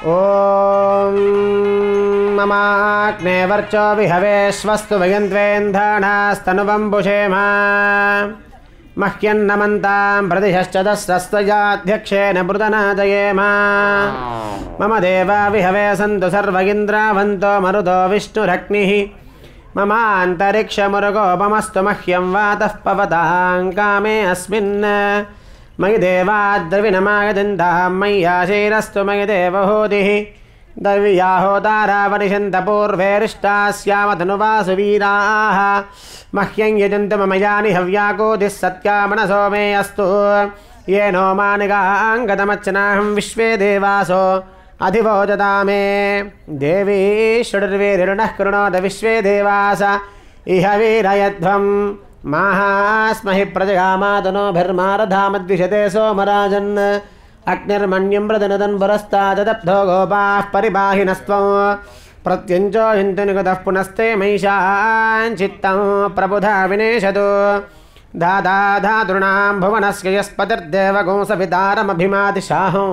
ॐ ममाग्ने वर्चो विहवेश्वस्तु वयन्त्वेन्धानास्तनुवं पुषेम मह्यन्नमन्तां प्रतिशश्च दस्रस्त्वयाध्यक्षेण मृदनादयेम मम देवा विहवे सन्तु सर्व इन्द्रावन्तो मरुतो विष्णुरग्निः ममान्तरिक्षमुरुगोपमस्तु मह्यं वातः पवतां कामे अस्मिन् मयि देवाद्रविणमागदिन्दां मय्याशैरस्तु मयि देवहूतिः दव्याहोदारावनिषन्तपूर्वेरिष्टास्यामतनुवासु वीराः मह्यं यजन्तु मम यानि हव्याकोदिः सत्यामनसो मे अस्तु येनो मानिगाङ्गतमच्चनाहं विश्वे देवासो अधिवोजता मे देवी षडुर्वीरिणः कृणोत विश्वे देवास इह वीरयध्वं माहास्महि प्रजगामातनोभिर्मारधामद्विषते सोमराजन् अग्निर्मण्यं प्रदनदन् पुरस्ताददब्धो गोपाः परिबाहिनस्त्वं प्रत्यञ्चो हिन्तु निगतः पुनस्ते महिषाञ्चित्तं प्रबुधा विनेशतु दादा धातॄणां भुवनस्य यस्पतिर्देवगोंसवितारमभिमातिशाहं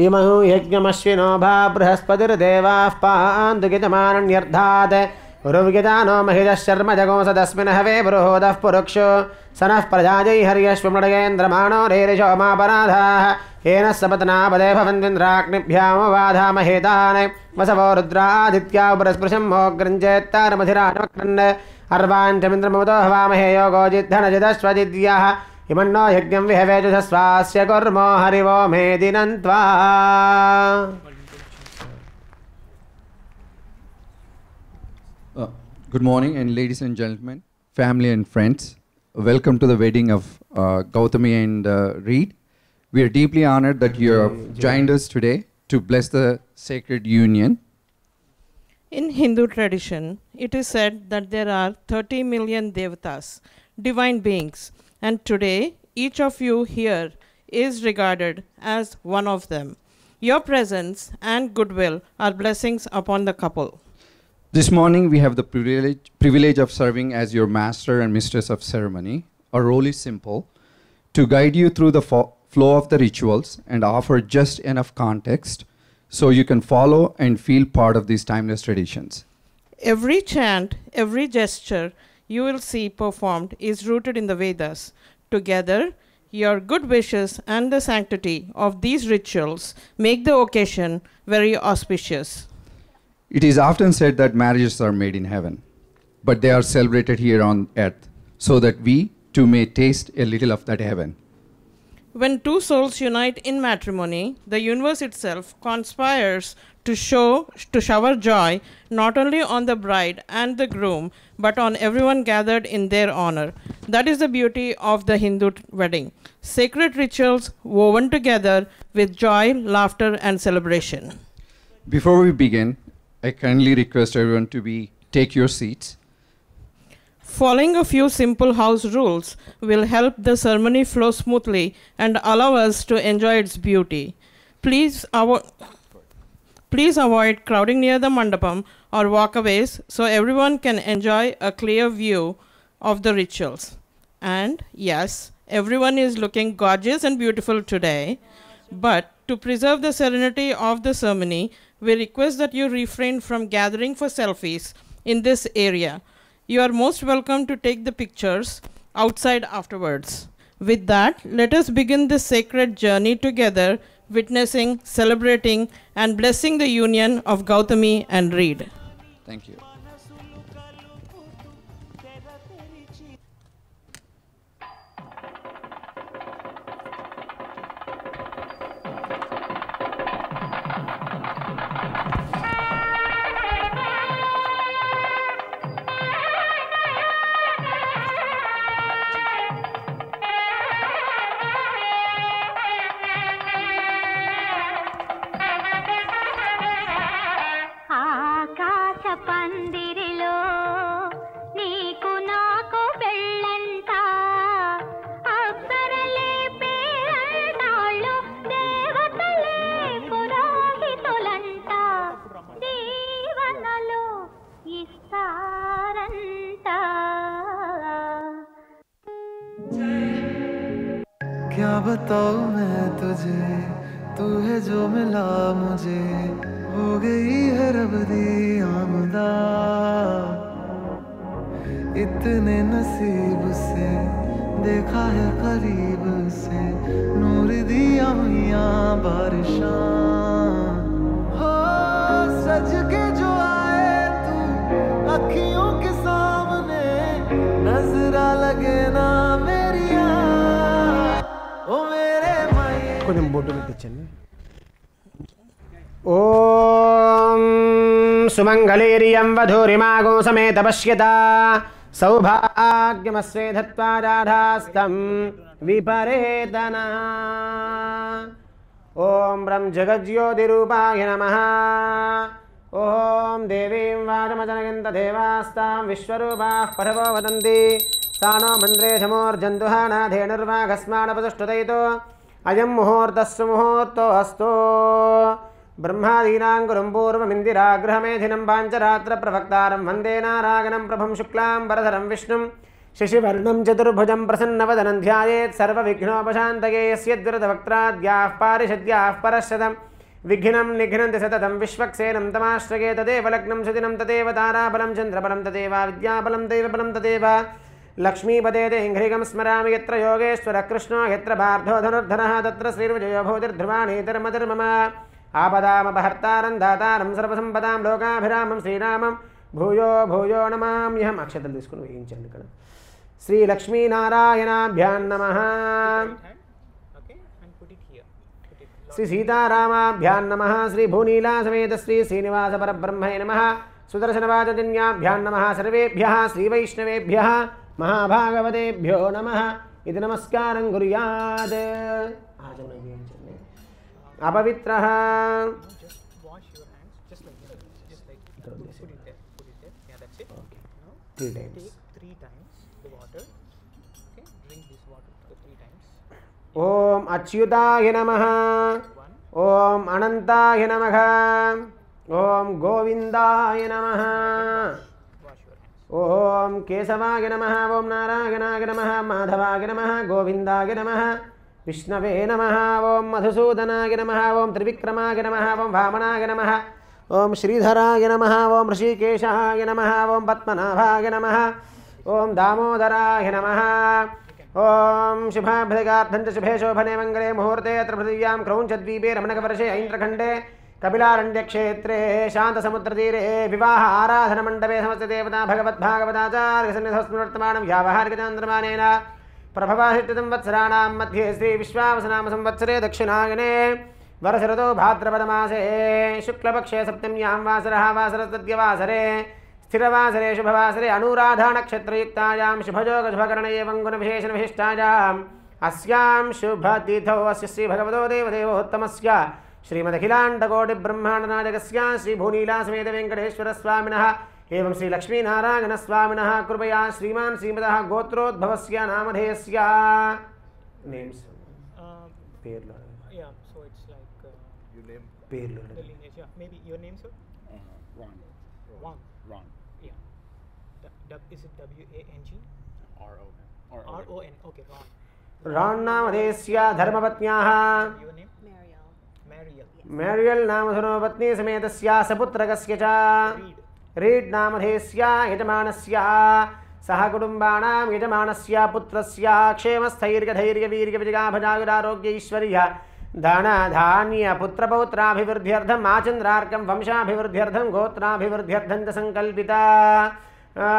इमं यज्ञमश्विनो भा बृहस्पतिर्देवाः पान्तु गितमानन्यर्धात् उरुविगितानो महिषः शर्म जगोंसदस्मिन् हवे बृहोदः पुरुक्षो सनः प्रजायै हर्यश्वमृडगेन्द्रमाणो रेरिशो मापराधाः येन सपत्नापदे भवन्विन्द्राग्निभ्यामुवाधामहेतान् वसवो रुद्रादित्या उपरस्पृशं मोग्रञ्चेत्तारमधिरानवक्रन् अर्वाञ्चमिन्द्रमुतो हवामहे योगोजिद्धनजिदश्वजिद्यः इमन्नो यज्ञं विहवेजुषस्वास्य कुर्मो हरिवो मेदिनं त्वा Good morning, and ladies and gentlemen, family and friends. Welcome to the wedding of Gautami and Reed. We are deeply honored that you have joined us today to bless the sacred union. In Hindu tradition, it is said that there are 30 million devatas, divine beings, and today each of you here is regarded as one of them. Your presence and goodwill are blessings upon the couple. This morning, we have the privilege of serving as your master and mistress of ceremony. Our role is simple: to guide you through the flow of the rituals and offer just enough context so you can follow and feel part of these timeless traditions. Every chant, every gesture you will see performed is rooted in the Vedas. Together, your good wishes and the sanctity of these rituals make the occasion very auspicious. It is often said that marriages are made in heaven, but they are celebrated here on earth so that we too may taste a little of that heaven. When two souls unite in matrimony, the universe itself conspires to shower joy not only on the bride and the groom, but on everyone gathered in their honor. That is the beauty of the Hindu wedding. Sacred rituals woven together with joy, laughter, and celebration. Before we begin, I kindly request everyone to take your seats. Following a few simple house rules will help the ceremony flow smoothly and allow us to enjoy its beauty. Please avoid crowding near the mandapam or walkaways so everyone can enjoy a clear view of the rituals. And yes, everyone is looking gorgeous and beautiful today, but to preserve the serenity of the ceremony, we request that you refrain from gathering for selfies in this area. You are most welcome to take the pictures outside afterwards. With that, let us begin this sacred journey together, witnessing, celebrating, and blessing the union of Gautami and Reed. Thank you. क्या बताऊं मैं तुझे, तू है जो मिला मुझे हो गई है रब दी आमदा इतने नसीब से देखा है करीब से नूर दिया हुआ बारिशां हो सज के जो आए तू अखियों के सामने नजरा लगे ना मेरी ओ मेरे माये కొంచెం బొట్టు పెట్టించండి. ఓం సుమంగళీర్యం వధూరిమాగో సమేత పశ్యత సౌభాగ్యమస్వే ధత్వా రాధాస్తం విపరేతన. ఓం బ్రం జగజ్యోతిరూపాయ నమః. ఓం దేవీం వాచమజనయంత దేవాస్తాం విశ్వరూపాః పరవో వదంతి सा नो मन्द्रे शमोर्जन्तुहानाधेनुर्वाघस्मानपदुष्टुतैतो अयं मुहूर्तस्सु मुहूर्तो अस्तु. ब्रह्मादीनां गुरुं पूर्वमिन्दिरागृहमेधिनं पाञ्चरात्रप्रवक्तारं वन्दे नारायणं प्रभुं शुक्लां वरदरं विष्णुं शशिवर्णं चतुर्भुजं प्रसन्नवदनं ध्यायेत् सर्वविघ्नोपशान्तये. यस्यद्विरदवक्त्राद्याः पारिषद्याः परश्शतं विघ्नं निघ्नन्ति सततं विश्वक्सेनं तमाश्रये. तदेव लग्नं सुदिनं तदेव ताराबलं चन्द्रबलं तदेव विद्याबलं दैवबलं तदेव लक्ष्मीपदे तेङ्घ्रिकं स्मरामि. यत्र योगेश्वरः कृष्णो यत्र पार्थो धनुर्धरः तत्र श्रीर्विजयो भूतिर्ध्रुवाणीतिर्मतिर्मम. आपदामपहर्तारं दातारं सर्वसम्पदां लोकाभिरामं श्रीरामं भूयो भूयो नमाम्यहम्. अक्षतలు తీసుకొని వేయించండి. ఇక్కడ శ్రీ లక్ష్మీనారాయణాభ్యాం నమః. శ్రీ సీతారామాభ్యాం నమః. శ్రీ భూనీలా సమేత శ్రీ శ్రీనివాస పరబ్రహ్మణే నమః. సుదర్శనవాచజన్యాభ్యాం నమః. సర్వేభ్యः శ్రీవైష్ణవేభ్యः महाभागवतेभ्यो नमः. इति नमस्कारं कुर्यात्. अपवित्रः ओम अच्युताय नमः. ओम अनंताय नमः. ओम गोविंदाय नमः. ओम केशवाय नमः. ओम नारायणाय नमः. माधवाय नमः. गोविंदाय नमः. विष्णवे नमः. ओम मधुसूदनाय नमः. ओम त्रिविक्रमाय नमः. ओम वामनाय नमः. ओम श्रीधराय नमः. ओम ऋषिकेशाय नमः. ओम पद्मनाभाय नमः. ओम दामोदराय नमः. ओम शुभाभ्यगार्थं च शुभे शोभने मंगले मुहूर्ते अत्र पृथिव्यां क्रौञ्चद्वीपे रमणकवर्षे ऐन्द्रखण्डे कपिलारण्यक्षेत्रे शान्तसमुद्रतीरे विवाह आराधनमण्डपे समस्तदेवता भगवद्भागवताचार्यसन्निधौ स्मृतमानं व्यावहारिकचान्द्रमानेन प्रभवाहिष्टितं वत्सराणां मध्ये श्री विश्वावसनाम संवत्सरे दक्षिणायने वर्षऋतौ भाद्रपदमासे शुक्लपक्षे सप्तम्यां वासरः वासरस्तद्यवासरे स्थिरवासरे शुभवासरे अनुराधा नक्षत्रयुक्तायां शुभयोगशुभकरणे एवं गुणविशेषणविशिष्टायाम् अस्यां शुभतिथौ अस्य श्रीभगवतो देवदेवोत्तमस्य श्रीमदखिलाण्डकोटिब्रह्माण्डनायकस्य श्रीभूनीलासमेत वेङ्कटेश्वरस्वामिनः एवं श्रीलक्ष्मीनारायणस्वामिनः कृपया श्रीमान् श्रीमदः गोत्रोद्भवस्य नामधेयस्य नेम्स् पेर्लो Yeah, so it's like Your name? पेर्लो the lineage. Yeah, maybe your name, sir? Ron. Wang. Ron. Yeah. Is it W-A-N-G? R-O-N. R-O-N. Okay, Ron. रान्नामधेयस्य धर्मपत्न्याः Your name? Mariel. मेरियल् नाम धर्मपत्नी समेतस्य सपुत्रकस्य च Reed. रीड् नामधेयस्य यजमानस्य सह कुटुम्बानां यजमानस्य पुत्रस्य क्षेमस्थैर्यधैर्यवीर्यविजयाभजायुरारोग्यैश्वर्य धनधान्यपुत्रपौत्राभिवृद्ध्यर्थम् आचन्द्रार्कं वंशाभिवृद्ध्यर्थं गोत्राभिवृद्ध्यर्थं च सङ्कल्पिता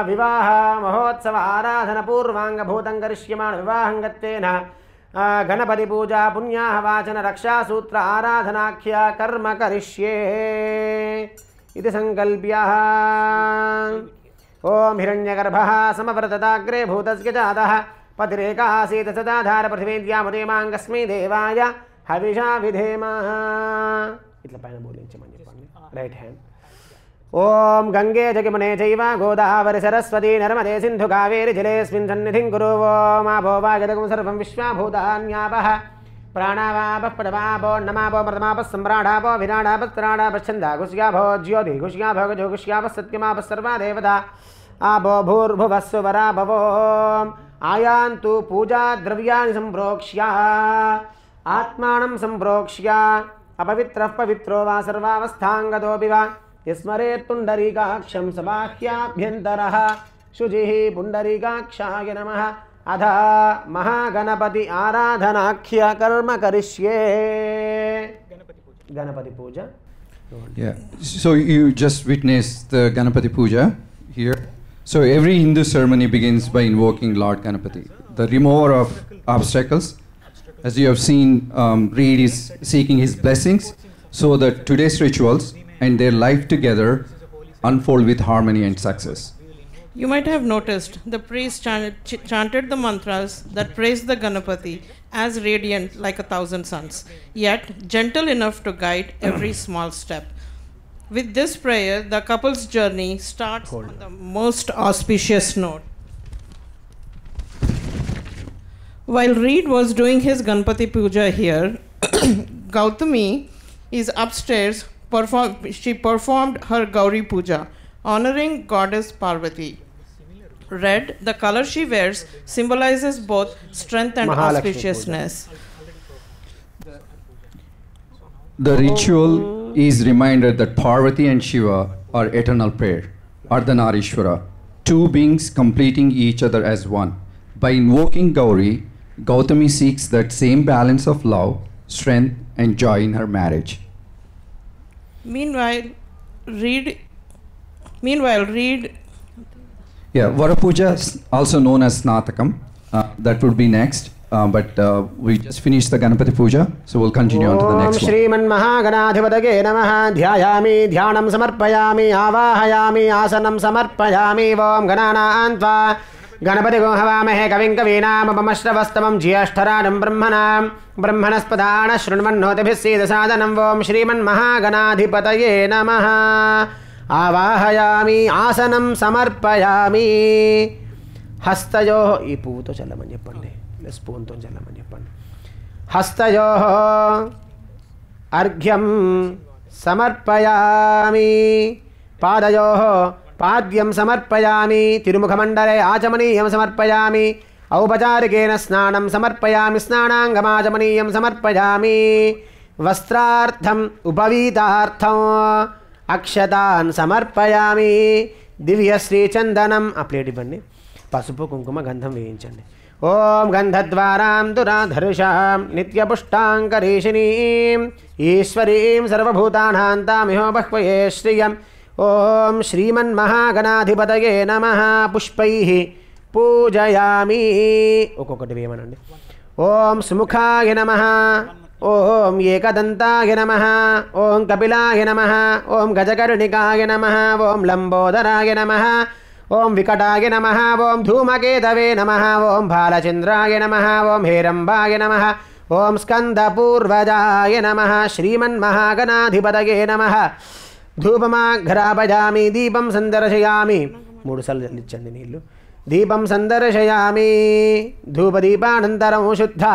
विवाह महोत्सव आराधनपूर्वाङ्गभूतं करिष्यमाण विवाहङ्गत्वेन गणपतिपूजा पुण्याः वाचन रक्षासूत्र आराधनाख्य कर्म करिष्ये इति सङ्कल्प्यः. ओम हिरण्यगर्भः समवर्तताग्रे भूतस्य जातः पतिरेकः आसीत् सदाधार पृथिवीद्यामुदेमाङ्गस्मै देवाय हविषा विधेम. इట్లా పైన బోధించమని చెప్పండి. Right hand. ओम गंगे जगमने चैव गोदावरि सरस्वती नर्मदे सिन्धु कावेरि जलेऽस्मिन् सन्निधिं कुरु. ओम आभो वागदगं सर्वं विश्वाभूतान्यापः प्राणावापः पदवापो नमापो प्रथमापः सम्राडापो विराडापस्त्राडापः छन्दागुष्याभो ज्योति गुष्याभो गजो गुष्यापः सत्यमापः सर्वा देवता आभो भूर्भुवः सुवराभवो आयान्तु पूजा द्रव्याणि सम्प्रोक्ष्य आत्मानं सम्प्रोक्ष्य अपवित्रः पवित्रो वा सर्वावस्थाङ्गतोऽपि वा यस्मरेत् पुण्डरीकाक्षं सबाह्याभ्यन्तरः शुचिः पुण्डरीकाक्षाय नमः अथ महागणपति आराधनाख्य कर्म करिष्ये गणपति पूजा Yeah, so you just witnessed the Ganapati Puja here. So every Hindu ceremony begins by invoking Lord Ganapati, the remover of obstacles. As you have seen, Reed is seeking his blessings so that today's rituals and their life together unfold with harmony and success. You might have noticed the priest chanted the mantras that praise the Ganapati as radiant like 1,000 suns, yet gentle enough to guide every small step. With this prayer, the couple's journey starts on the most auspicious note. While Reed was doing his Ganapati Puja here, Gautami is upstairs. She performed her Gauri Puja, honoring goddess Parvati. Red, the color she wears, symbolizes both strength and auspiciousness. The ritual is reminder that Parvati and Shiva are eternal pair, Ardhanarishwara, two beings completing each other as one. By invoking Gauri, Gautami seeks that same balance of love, strength, and joy in her marriage. Meanwhile, Reed. Yeah, Varapuja is also known as Snatakam. That would be next. But we just finished the Ganapati Puja, so we'll continue on to the next one. Shriman Mahaganadhipatake Namaha Dhyayami Dhyanam Samarpayami Avahayami Asanam Samarpayami Vam Ganana Antva Ganapati Gohavamahe Kavin Kavinam Apamashravastamam Jyashtaranam Brahmanam Brahmanaspadana Shrunmannotibhisida Sadanam Vam Shriman Mahaganadhipatake Namaha Avahayami Asanam Samarpayami Hastayo ఈ పువ్వుతో చల్లమని చెప్పండి స్పూన్తో చల్లమని చెప్పండి హస్తయోః అర్ఘ్యం సమర్పయామి పాదయోః పాద్యం సమర్పయామి తిరుముఖమండలే ఆచమనీయం సమర్పయామి ఔపచారికేన స్నానం సమర్పయామి స్నానాంగమాచమనీయం సమర్పయామి వస్త్రార్థం ఉపవీతార్థం అక్షతాన్ సమర్పయామి దివ్యశ్రీచందనం ఆ ప్లేట్ ఇవ్వండి పసుపు కుంకుమ గంధం వేయించండి ఓం గంధద్వారాం దురాధర్షాం నిత్యపుష్టాంకరీషిణీం ఈశ్వరీం సర్వభూతానాం తామిహో బహ్వయే శ్రియం ఓం శ్రీమన్మహాగణాధిపతయే నమః పుష్పైః పూజయామి ఒక్కొక్కటి వేయమనండి ఓం సుముఖాయ నమః ఓం ఏకదంతాయ నమః ఓం కపిలాయ నమః ఓం గజకర్ణికాయ నమః ఓం లంబోదరాయ నమః ఓం వికటాయ నమః ఓం ధూమకేతవే నమః ఓం బాలచంద్రాయ నమః ఓం హేరంబాయ నమః ఓం స్కందపూర్వజాయ నమః శ్రీమన్మహాగణాధిపతయే నమః ధూపమాఘ్రాపయామి దీపం సందర్శయామి 3 సార్లు ఇచ్చండి నీళ్ళు దీపం సందర్శయామి ధూపదీపానంతరం శుద్ధ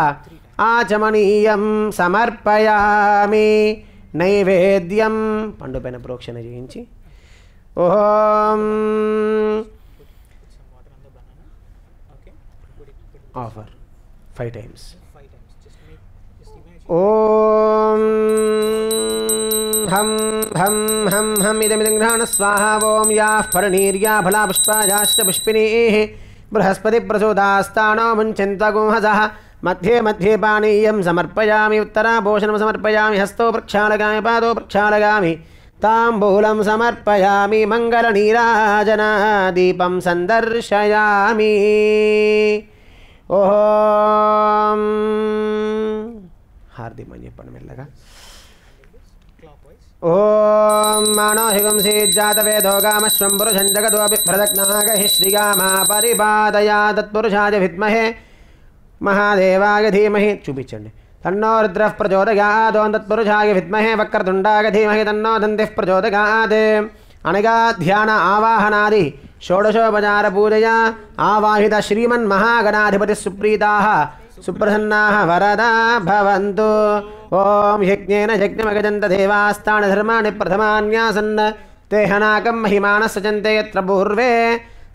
ఆచమనీయం సమర్పయామి నైవేద్యం పండుపైన ప్రోక్షణ చేయించి ఓం ఆఫర్ 5 times ఓం హం హం హం హం ఇదమిదం ఘ్రాణ స్వాహా ఓం యాః పరనీర్యా ఫలా పుష్పాయాశ్చ పుష్పిణీః బృహస్పతి ప్రచోదాస్తానో ముంచంత్వగుంహసః మధ్యే మధ్యే పానీయం సమర్పయామి ఉత్తరాభూషణం సమర్పయామి హస్తో ప్రక్షాళయామి పాదో ప్రక్షాళయామి తాంబూలం సమర్పయామి మంగళనీరాజన దీపం సందర్శయామి ఓం హార్దిమని చెప్పండి మెల్లగా ఓం మానోహిగం సీజ్జాతవేదో గామశ్వం పురుషం జగదోపి ప్రదగ్నాగహి శ్రీగామా పరిపాదయా తత్పురుషాయ విద్మహే మహాదేవాయ ధీమహి చూపించండి తన్నో రుద్రః ప్రచోదయాద్ ఓం తత్పురుషాయ విద్మహే వక్రతుండాయ ధీమహి తన్నో దంతిః ప్రచోదయాద్ అనగా ధ్యాన ఆవాహనాది షోడశోపచార పూజయా ఆవాహిత శ్రీమన్మహాగణాధిపతి సుప్రీతాః సుప్రసన్నాః వరదా భవంతు ఓం యజ్ఞేన యజ్ఞమగజంత దేవాస్తాన ధర్మాణి ప్రథమాన్యాసన్ తే హనాకం మహిమానः సచంతే యత్ర పూర్వే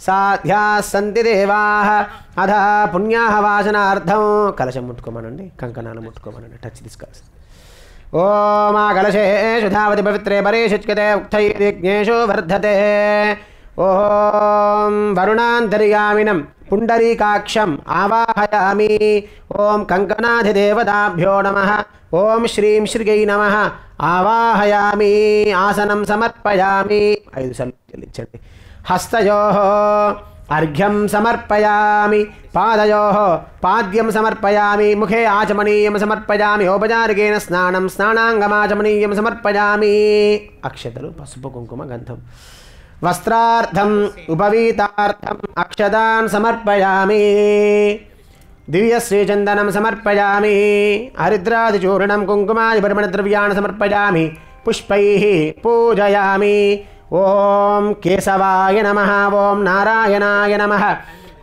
సాధ్యాः సంతి దేవాः అధ పుణ్యాः వాసనార్థం కలశం ముట్టుకోమనండి, కంకణాలు ముట్టుకోమనండి, టచ్ తీసుకోవాలి. ఓం ఆ కలశేషు ధావతి పవిత్రే పరే శుచ్యతే ఉక్తైర్యజ్ఞేషు వర్ధతే. ఓం వరుణాంతర్యామినం పుండరీకాక్షం ఆవాహయామి. ఓం కంకణాధిదేవతాభ్యో నమః. ఓం శ్రీం శ్రీగై నమః ఆవాహయామి. ఆసనం సమర్పయామి. 5 సార్లు చెల్లించండి. హస్తయోః అర్ఘ్యం సమర్పయామి. పాదయోః పాద్యం సమర్పయామి. ముఖే ఆచమనీయం సమర్పయామి. ఔపచారికేన స్నానం స్నానాంగమాచమనీయం సమర్పయామి. అక్షతలు పసుపు కుంకుమ గంధం. వస్త్రార్థం ఉపవీతార్థం అక్షతాన్ సమర్పయామి. దివ్యశ్రీచందనం సమర్పయామి. హరిద్రాదిచూర్ణం కుంకుమాది పరిమళద్రవ్యాన్ని సమర్పయామి. పుష్పైః పూజయామి. ఓం కేశవాయ నమః. ఓం నారాయణాయ నమః.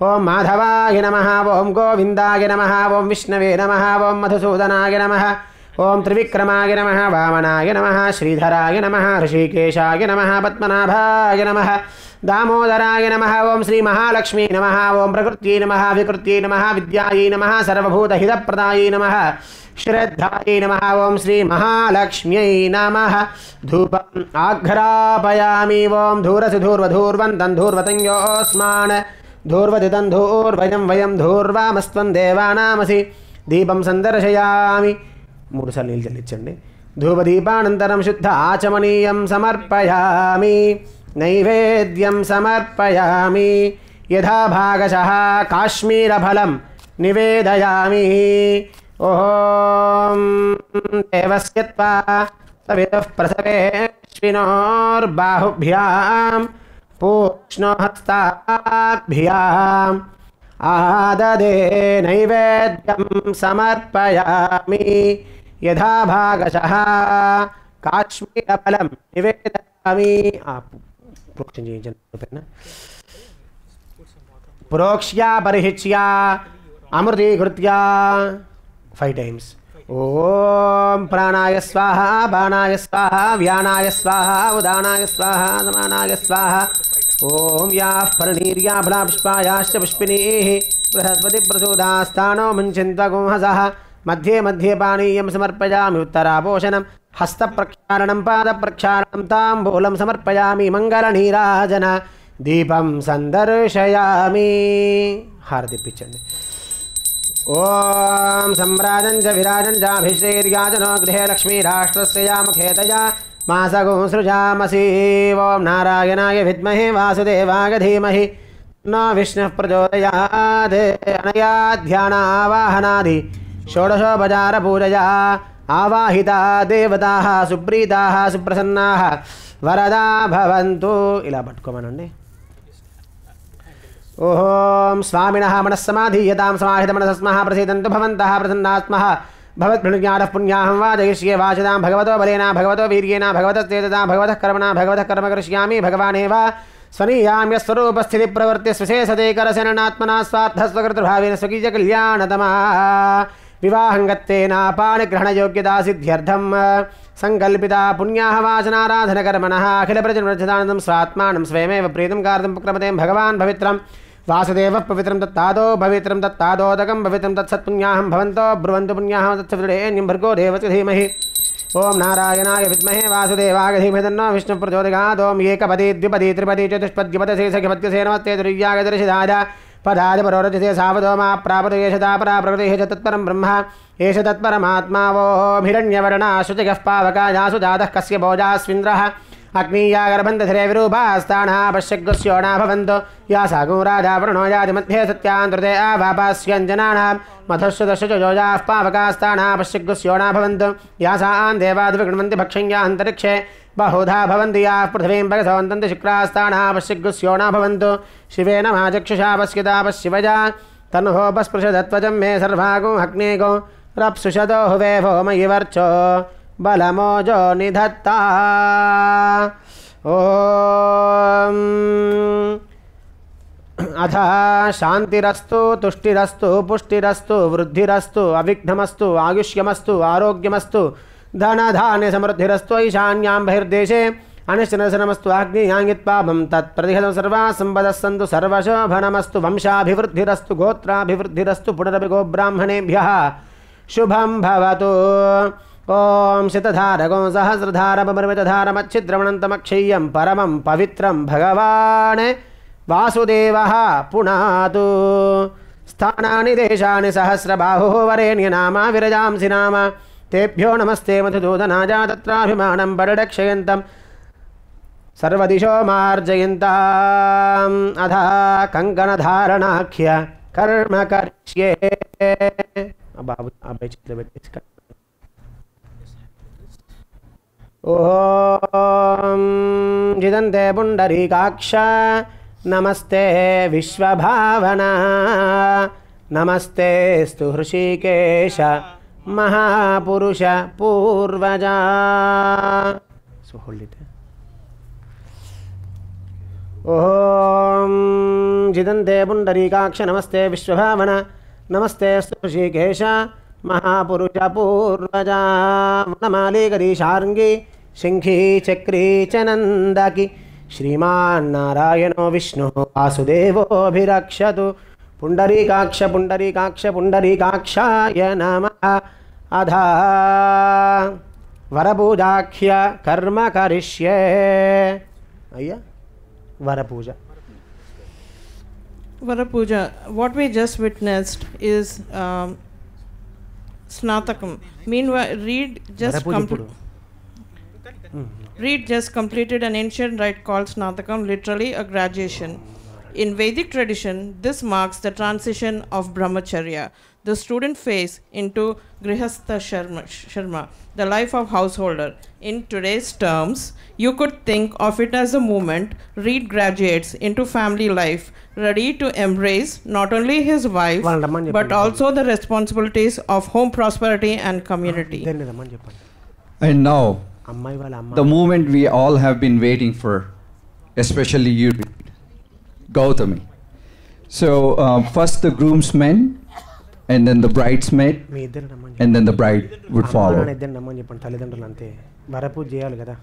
ఓం మాధవాయ నమః. ఓం గోవిందాయ నమః. ఓం విష్ణవే నమః. ఓం మధుసూదనాయ నమః. ఓం త్రివిక్రమాయ నమః. వామనాయ నమః. శ్రీధరాయ నమః. ఋషికేశాయ నమః. పద్మనాభాయ నమః. దామోదరాయ నమః. ఓం శ్రీ మహాలక్ష్మీ నమః. ఓం ప్రకృత్యై నమః. వికృత్యై నమః. విద్యాయై నమః. సర్వభూతహితప్రదాయై నమః. శ్రద్ధాయై నమః. ఓం శ్రీ మహాలక్ష్మ్యై నమః. ధూపం ఆఘ్రాపయామి. ఓం ధూరసి ధూర్వధూర్వంతం ధూర్వతంయోస్మాన్ ధూర్వదితం ధూర్వయం వయం ధూర్వామస్త్వం దేవానామసి. దీపం సందర్శయామి. 3 సార్లు నీళ్ళు చెల్లించండి. ధూపదీపానంతరం శుద్ధ ఆచమనీయం సమర్పయామి. నైవేద్యం సమర్పయామి. యథా భాగశః కాశ్మీరఫలం నివేదయామి. ఓం దేవస్య త్వా సవితుః ప్రసవేష్వినోర్బాహుభ్యాం పూక్ష్ణో హస్తాభ్యాం ఆదదే నైవేద్యం సమర్పయామి. యథా భాగశః కాశ్మీరఫలం నివేదయామి. ప్రోక్షం చేయించండి. ప్రోక్ష్యా పరిహిచ్యా అమృతీకృత్యా 5 times. ఓం ప్రాణాయ స్వాహ బాణాయ స్వాహ వ్యానాయ స్వాహ ఉదానాయ స్వాహ సమానాయ స్వాహ. ఓం యాః పరనీర్యా ఫలాపుష్పాయాశ్చ పుష్పినీః బృహస్పతి ప్రసూదాస్థానో ముంచింత్వగుంహసః. మధ్యే మధ్యే పానీయం సమర్పయామి. ఉత్తరాపోషణం హస్తప్రక్షాళనం పాదప్రక్షాళనం తాంబూలం సమర్పయామి. మంగళనీరాజన దీపం సందర్శయామి. హారతిప్పించండి. ఓం సంరాజం చ విరాజం చాభిశ్రేర్యాజనో గృహే లక్ష్మీరాష్ట్రస్య యాముఖేతయా మాసగో సృజామసి. ఓం నారాయణాయ విద్మహే వాసుదేవాయ ధీమహి నో విష్ణుః ప్రచోదయాత్. అనయా ధ్యానావాహనాది షోడశోపచార పూజయా ఆవాహితా దేవతాః సుప్రీతాః సుప్రసన్నాః వరదా భవంతు. ఇలా పట్టుకోమనండి. ఓం స్వామినః మనస్సమాధీయతాం సమాహితమనసస్మః ప్రసీదంతు భవంతః ప్రసన్నాస్మః భవద్భృణుజ్ఞానః పుణ్యాహం వాజయిష్యే వాచదాం భగవతో బలేన భగవతో వీర్యేణ భగవతస్తేజసా భగవతః కర్మణా భగవతః కర్మ కరిష్యామి. భగవానేవ స్వనీయామ్యస్వరూపస్థితి ప్రవృత్తి స్విశేషతే కరశరణాత్మనా స్వార్థస్వకర్తృభావేన స్వకీయ కళ్యాణతమా. వివాహం గత్తేనాపానిగ్రహణయోగ్యతా సిద్ధ్యర్థం సంకల్పితా పుణ్యాః వాసనారాధనకర్మణः అఖిల ప్రజన్మర్చితానందం స్వాత్మానం స్వయమేవ ప్రీతం కార్తం ప్రక్రమతే. భగవాన్ పవిత్రం వాసుదేవः పవిత్రం తత్తాదో పవిత్రం తత్తాదోదకం పవిత్రం తత్సత్పుణ్యాహం భవంతో బ్రువంతు పుణ్యాహం తత్సవితుడేన్యం భర్గో దేవस्य धीमहि. ఓం నారాయణాయ విద్మహే వాసుదేవాయ ధీమహి తన్నో విష్ణుః ప్రచోదయాత్. ఓం ఏకపది ద్విపది త్రిపది చతుష్పద్యపదశే సఖిపత్యసే నమస్తే దుర్యాయ దర్శిదాయ పదాది పరోరచితే సావదో మా ప్రాపద ఏషదా పరా ప్రకృతి హ తత్పరం బ్రహ్మ ఏష తత్పరమాత్మా. ఓం హిరణ్యవర్ణా శుచయః పావకాయాసు జాతః కస్య భోజాస్వింద్రః అగ్నీయా గర్భంధరే విరూపాస్తానః పశ్యగ్స్యోనా భవంతు. యా సాగో రాజావృణో యాది మధ్యే సత్యాంతృతే ఆవాపాస్యంజనానాం మధుశ్రుతశ్చ జోజాః పావకాస్తానః పశ్యగ్స్యోనా భవంతు. యా సాన్ దేవాద్విగణవంతి భక్షణ్యా అంతరిక్షే బహుధా భవంతి. యా పృథివీం భగసవంతంతి శుక్రాస్తానః పశ్యగ్స్యోనా భవంతు. శివేన మాచక్షుషా పశ్యతా పశ్చివజా తన్హోపస్పృశదత్వజం మే సర్వాగో అగ్నేగో రప్సుషదో హువే భోమయి వర్చో బలమోజో నిధత్తా. ఓం అథ శాంతిరస్తు తుష్టిరస్తు పుష్టిరస్తు వృద్ధిరస్తు అవిఘ్నమస్తు ఆయుష్యమస్తు ఆరోగ్యమస్తు ధనధాన్య సమృద్ధిరస్తు. ఈశాన్యాం బహిర్దేశే अनिश्चनमस्तु आग्नेयाङ्गित्पापं तत्प्रतिहतं सर्वा सम्पदः सन्तु सर्वशोभनमस्तु वंशाभिवृद्धिरस्तु गोत्राभिवृद्धिरस्तु पुनरपि गोब्राह्मणेभ्यः शुभं भवतु ॐ शतधारगो सहस्रधारमर्मितधारमच्छिद्रमणन्तमक्षय्यं परमं पवित्रं भगवान् वासुदेवः पुनातु स्थानानि देशानि सहस्रबाहुः वरेण्यनामा विरजांसि नाम तेभ्यो नमस्ते मधुसूदनाय तत्राभिमानं बडडक्षयन्तं सर्वदिशो मार्जयन्ताम् अधा कङ्कणधारणाख्य कर्म करिष्ये ॐ जिदन्ते पुण्डरीकाक्ष नमस्ते विश्वभावना नमस्ते स्तु हृषिकेश महापुरुष पूर्वजा So hold it. ॐ जिदन्ते पुण्डरीकाक्ष नमस्ते विश्वभावना नमस्ते स्तु हृषिकेश महापुरुष पूर्वजा वनमाली गरीशार्ङ्गी शङ्खी चक्री च नन्दकी श्रीमान्नारायणो विष्णुः वासुदेवोऽभिरक्षतु पुण्डरीकाक्ष पुण्डरीकाक्ष पुण्डरीकाक्षाय नमः अधा वरपूजाख्य कर्म करिष्ये अय्या वरपूजा Varapuja, what we just witnessed is Snatakam. Meanwhile, Reed just completed an ancient rite called Snatakam, literally a graduation. In Vedic tradition, this marks the transition of Brahmacharya, the student phase, into Grihastha Sharma, the life of householder. In today's terms, you could think of it as a moment Reed graduates into family life, ready to embrace not only his wife, but also the responsibilities of home prosperity and community. And now, the moment we all have been waiting for, especially you, Gautami. So, first the groomsmen, and then the bridesmaid, and then the bride would follow. వరపూజ చేయాలి కదా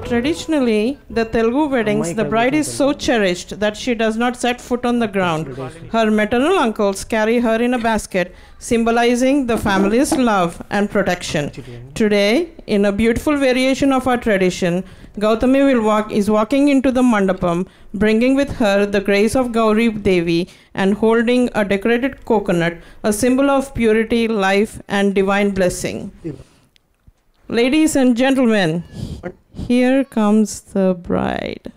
Traditionally, the Telugu weddings, the bride is so cherished that she does not set foot on the ground. Her maternal uncles carry her in a basket, symbolizing the family's love and protection. Today, in a beautiful variation of our tradition, Gautami is walking into the mandapam, bringing with her the grace of Gauri Devi and holding a decorated coconut, a symbol of purity, life, and divine blessing. Ladies and gentlemen, here comes the bride.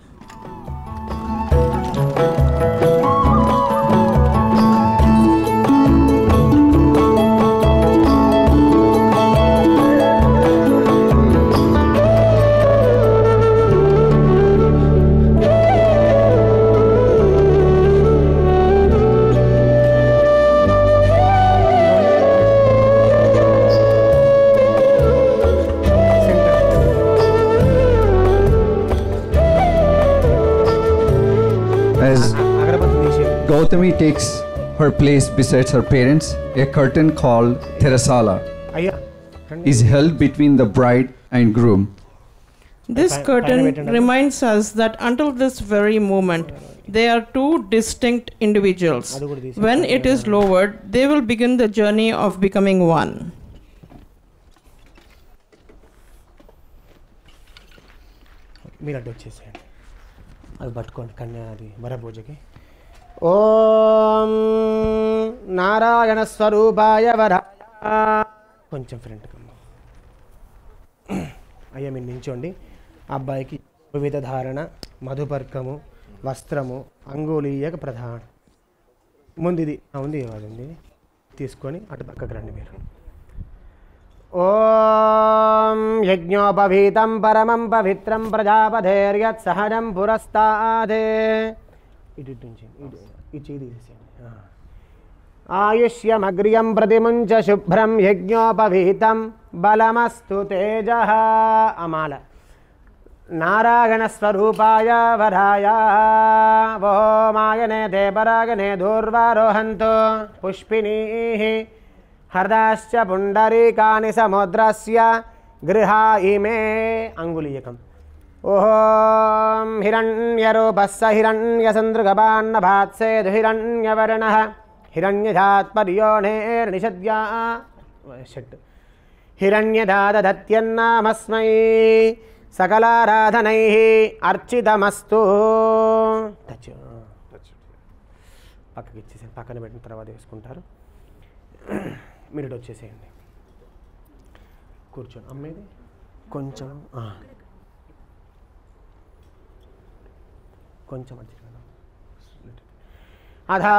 As అగరబత్తి తీసేయండి. Gautami takes her place besides her parents, a curtain called Therasala అయ్యా రండి. is held between the bride and groom. This Fine, curtain fine, reminds us that until this very moment, they are two distinct individuals. When it is lowered, they will begin the journey of becoming one. మీరు అడ్డు వచ్చేసేయండి. అది పట్టుకోండి కన్యా అది వరభోజకి. ఓం నారాయణ స్వరూపాయ వరాయ. కొంచెం front కమ్మ. అయ్యా మీరు నించోండి. అబ్బాయికి వివిధ ధారణ, మధుపర్కము, వస్త్రము, అంగుళీయక ప్రధానం. ముందు ఇది ఉంది అది ఉంది తీసుకొని అటు పక్కకు రండి మీరు. ఓం యజ్ఞోపవీతం పరమం పవిత్రం ప్రజాపధేర్యత్ సహజం పురస్తాదే. ఇటు నుంచి ఈ చేయి తీసేయండి. ఆయుష్యమగ్ర్యం ప్రతిముంచ శుభ్రం యజ్ఞోపవీతం బలమస్తు తేజ. అమాల నారాయణ స్వరూపాయ వరాయ ఓమాయనే దేవరాగనే దూర్వారోహంతో పుష్పినీ హర్దాశ్చ పుండరీకాని సముద్రస్య గృహా ఇమే. అంగుళీయకం. ఓం హిరణ్యరూపస్స హిరణ్యసందృగపాన్నభాత్సేదు హిరణ్యవర్ణః హిరణ్యధాత్పర్యోణేర్నిషద్యా షట్ హిరణ్యదాదత్యన్నామస్మై సకలారాధనైః అర్చితమస్తు. టచ్ పక్కకి ఇచ్చేసేయండి. పక్కన పెట్టిన తర్వాత వేసుకుంటారు. మీరు ఇటు వచ్చేసేయండి. కూర్చోండి. అమ్మేది కొంచెం కొంచెం అధా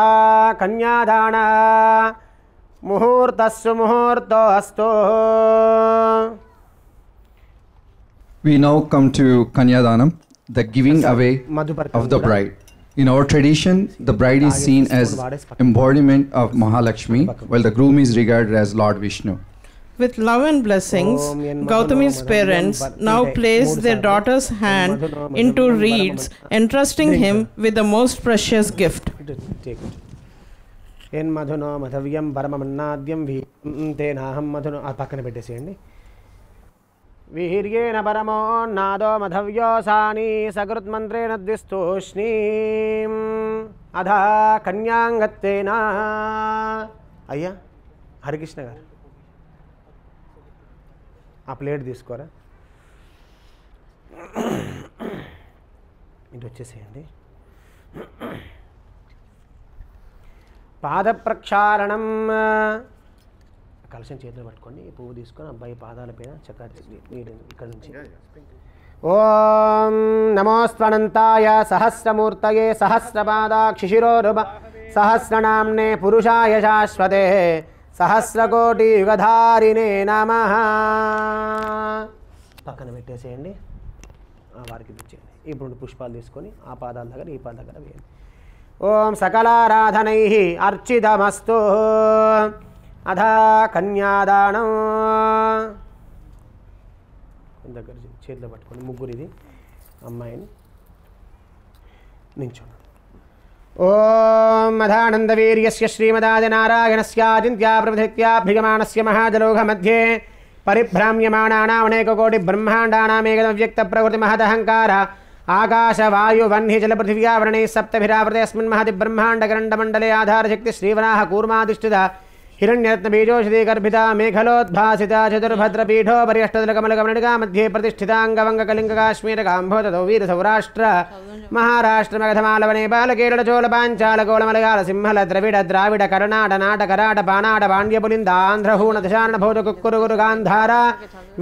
కన్యాదాన ముహూర్తస్సు ముహూర్తో అస్తు. We now come to Kanyadanam, the giving away of the bride. In our tradition, the bride is seen as embodiment of Mahalakshmi, while the groom is regarded as Lord Vishnu. With love and blessings, Gautami's parents now place their daughter's hand into reeds, entrusting him with the most precious gift. ఎన్ మధునో మధవ్యం పరమమన్నాద్యం తేనాహం మధునో. ఆ పక్కన పెట్టేసేయండి. వీర్యేణ పరమోన్నాదో మధవ్యోసాని సకృత్మంత్రేణ ద్విస్తూష్ణీం అధా కన్యాంగత్తేనా. అయ్యా హరికృష్ణ గారు ఆ plate తీసుకోరా. ఇటు వచ్చేసేయండి. పాద ప్రక్షాళనం. కలశం చేతిలో పట్టుకోండి. ఈ పువ్వు తీసుకొని అబ్బాయి పాదాల పైన చక్కగా ఇక్కడ నుంచి. ఓం నమోస్త్వనంతాయ సహస్రమూర్తయే సహస్రపాదాక్షిశిరోరుభ సహస్రనామ్నే పురుషాయ శాశ్వతే సహస్రకోటి యుగధారిణే నమః. పక్కన పెట్టేసేయండి. వారికి ఇచ్చేయండి. ఇప్పుడు పుష్పాలు తీసుకొని ఆ పాదాల దగ్గర ఈ పాదాల దగ్గర వేయండి. ఓం సకలారాధనైః అర్చితమస్తు. అధా కన్యాదానం. దగ్గర చేతిలో పట్టుకోండి. ముగ్గురు ఇది అమ్మాయిని నించోండి. ఓం మధానందవీర్యస్య శ్రీమదాదినారాయణస్యాచింత్యా ప్రవృత్యాభ్యమానస్య మహాజలోఘ మధ్యే పరిభ్రామ్యమాణానామనేకకోటి బ్రహ్మాండానామేకవ్యక్త ప్రకృతి మహదహంకార ఆకాశవాయువహ్ని జలపృథివ్యావరణైः సప్తభిరావృతేऽस्मिन् महति ब्रह्माण्डकरण्डमण्डले आधारशक्ति श्रीवराह कूर्माधिष्ठित हिरण्यरत्नबीजोषधीगर्भिता मेखलोद्भासिता चतुर्भद्रपीठोपरि अष्टदलकमलकमलिका मध्ये प्रतिष्ठिताङ्गवङ्गकलिङ्गकाश्मीरकाम्भोदौ वीरसौराष्ट्र महाराष्ट्रमगधमालवने बालकेरळचोलपाञ्चालगोलमलयालसिंहल द्रविड द्राविड कर्णाट पानाट पाण्ड्यपुलिन्दान्ध्रहूणदशार्णभौजकुक्कुरुगान्धार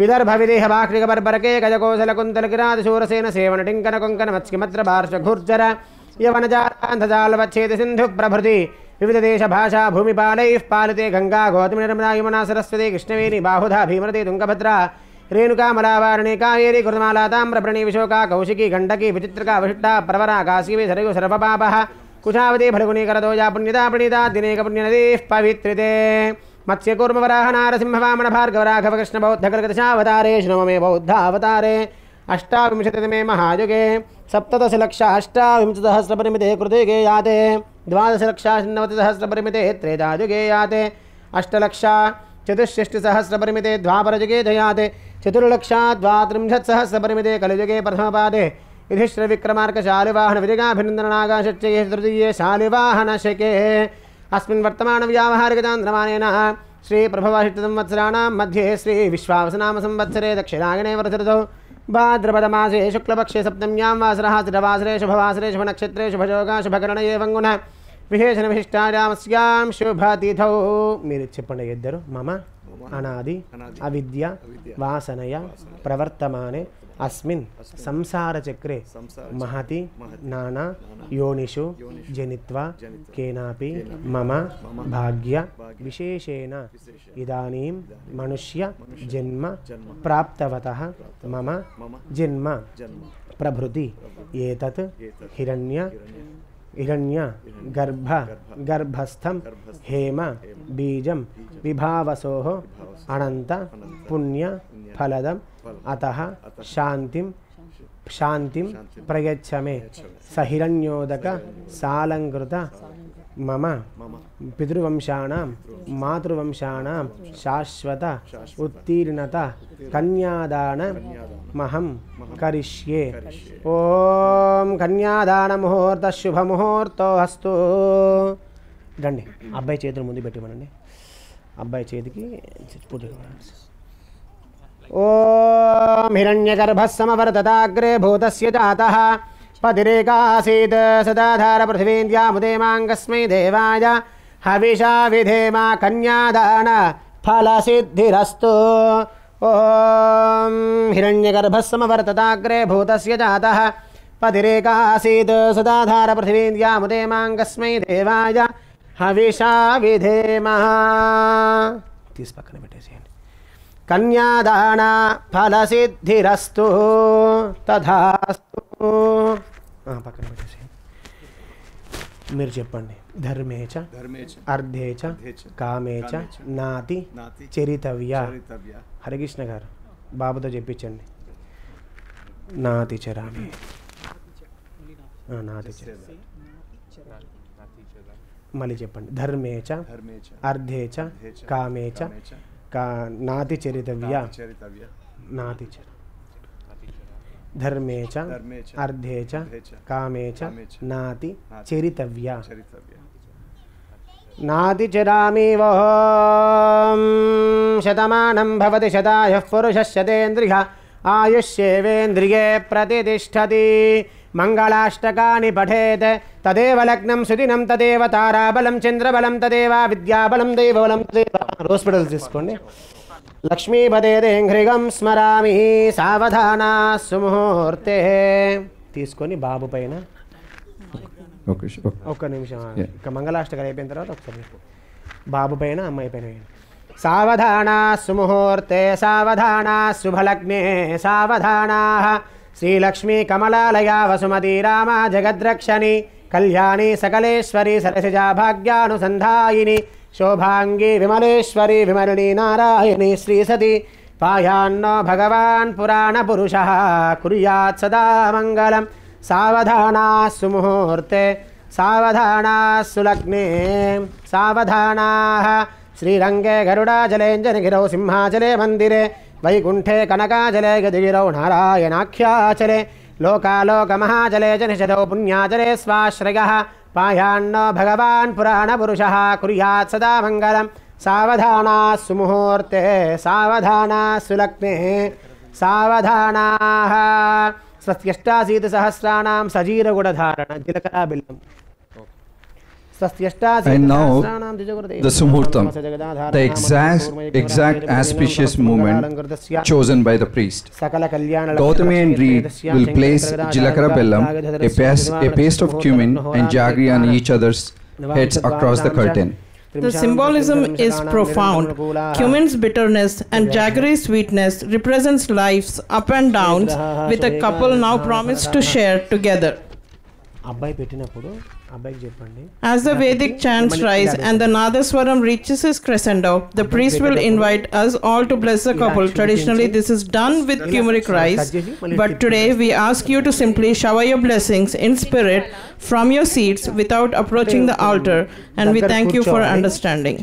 विदर्भ विदेह बाक्रिकबर्बरके गजकोसलकुन्तलकिरादिशूरसेन सेवनटिङ्कनकुङ्कनमत्स्किमत्र पार्श्वघूर्जर यवनजान्धजालवच्छेद सिन्धु प्रभृति विविध देश भाषा भूमिपालैः पालिते गंगा गौतमी नर्मदा यमुना सरस्वती कृष्णवेणी बाहुधा भीमवती तुंगभद्रा रेणुका मलावारणी कावेरी कुर्माला ताम्रपर्णी विशोका कौशिकी गंडकी विचित्रका वशिष्ठा प्रवरा काशीवी सरयू सर्वपापः कुशावती फल्गुनी करदोजा पुण्यता प्रणीता दिनेक पुण्यनदीः पवित्रिते मत्स्यकूर्मवराह नारसिंह वामन भार्गव राघव कृष्ण बौद्ध कलकदशावतारे श्रममे बौद्धावतारे अष्टाविंशतितमे महायुगे सप्तदशलक्षाष्टाविंशतिसहस्रपरिमिते कृते याते द्वादशलक्षानवतिसहस्रपरिमिते त्रेधायुगे याते अष्टलक्षाचतुष्षष्टिसहस्रपरिमिते द्वापरयुगे जयाते चतुर्लक्षाद्वात्रिंशत्सहस्रपरिमिते कलियुगे प्रथमपादे युधिष्ठिरविक्रमार्कशालिवाहन विजयाभिनन्दनागाशच्चये तृतीये शालिवाहनशके अस्मिन् वर्तमानव्यावहारिकचान्द्रमानेन श्रीप्रभवाहितसंवत्सराणां मध्ये श्रीविश्वावसनामसंवत्सरे दक्षिणायने वर्षऋतौ भाद्रपदमासे शुक्लपक्षे सप्तम्यां वासरः तिरवासरे शुभवासरे शुभनक्षत्रे शुभयोगा शुभकरणये वङ्गुन विशेषण विशिष्टायामस्यां शुभतिथौ మీరు చెప్పండి ఇద్దరు మమ అనాది అవిద్య వాసనయ ప్రవర్తమానే అస్మిన్ సంసార చక్రే మహతి నానా యోనిషు జనిత్వా కేనాపి మమ భాగ్య విశేషేణ ఇదానీం మనుష్య జన్మ ప్రాప్తవతః మమ జన్మ ప్రభృతి ఏతత్ హిరణ్య గర్భస్థం హేమ బీజం విభావసోః అనంత పుణ్య ఫలదం అతః శాంతిం ప్రయచ్చమే సహిరణ్యోదక సాలంకృత మమ పితృవంశానాం మాతృవంశానాం శాశ్వత ఉత్తీర్ణత కన్యాదాన మహం కరిష్యే ఓం కన్యాదాన ముహూర్త శుభముహూర్తో అస్తు రండి అబ్బాయి చేతులు ముందు పెట్టిమనండి అబ్బాయి చేతికి పూజ ఓం హిరణ్యగర్భः సమవర్తతాగ్రే భూతస్య జాతः పతిరేకాసీత్ సదాధార పృథివీంద్యాముదేమాంగస్మై దేవాయ హవిషా విధేమ కన్యాదాన ఫలసిద్ధిరస్తు ఓం హిరణ్యగర్భः సమవర్తతాగ్రే భూతస్య జాతः పతిరేకాసీత్ సదాధార పృథివీంద్యాముదేమాంగస్మై దేవాయ హవిషా విధేమ తీసి పక్కన పెట్టేసేయండి కన్యాదాన ఫలసిద్ధిరస్తు తథాస్తు పక్కన పెట్టేసేయండి మీరు చెప్పండి ధర్మేచ అర్ధేచ కామేచ నాతి చరితవ్య హరికృష్ణ గారు బాబుతో చెప్పించండి నాతి చరామి నాతి మళ్ళీ చెప్పండి ధర్మేచ అర్ధేచ కామేచ నాతి చరితవ్య నాతి ధర్మేచ అర్ధేచ కామేచ నాతి చరితవ్య నాతి చరామివోం శతమానం భవతి శతాయః పురుషः శతేంద్రియ ఆయుష్యేవేంద్రియే ప్రతిష్టతి మంగళాష్టకాని పఠేత్ తదేవ లగ్నం సుదినం తదేవ తారాబలం చంద్రబలం తదేవ విద్యాబలం దైవబలం తదేవ హాస్పిటల్ తీసుకోండి లక్ష్మీపదేంఘ్రిగం స్మరామి సావధాన సుముహూర్తే తీసుకొని బాబు పైన ఒక్క నిమిషం ఇక మంగళాష్టకాలు అయిపోయిన తర్వాత ఒకసారి బాబు పైన అమ్మాయి పైన సావధాన సుముహూర్తే సావధాన శుభలగ్నే సావధానా శ్రీలక్ష్మీ కమలాలయా వసుమతి రామ జగద్రక్షణి కళ్యాణి సకలేశ్వరి సరసిజా భాగ్యానుసంధాయిని శోభాంగి విమలేశ్వరి విమలిని నారాయణి శ్రీసతి పాయాన్నో భగవాన్ పురాణ పురుష కుర్యాత్ సదా మంగళం సావధానా సుముహూర్తే సావధానా సులగ్నే సావధానా శ్రీరంగే గరుడాచలేంజనగిరౌ సింహాచలే మందిరే వైకుంఠే కనకాచలే గదిగిరౌ నారాయణాఖ్యాచలే లోకాలోకమహాచలే చ నిషదౌ పుణ్యాచలే స్వాశ్రయః పాయాన్నో భగవాన్ పురాణ పురుష కుర్యాత్ సదా మంగళం సావధానా సుముహూర్తే సావధానా సులగ్నే సావధానాః స్వస్త్యష్టాశీత సహస్రాణం సజీరగుడధారణ జీలకర్ర బెల్లం. And now the Sumuhurtam, the exact auspicious moment chosen by the priest. Gautami and Reed will place Jilakara Bellam, a paste of cumin and jaggery on each other's heads across the curtain. The symbolism is profound. Cumin's bitterness and jaggery's sweetness represents life's up and downs, with a couple now promised to share together. As the Vedic chants rise and the Nadaswaram reaches its crescendo, the priest will invite us all to bless the couple. Traditionally, this is done with turmeric rice, but today we ask you to simply shower your blessings in spirit from your seats without approaching the altar, and we thank you for understanding.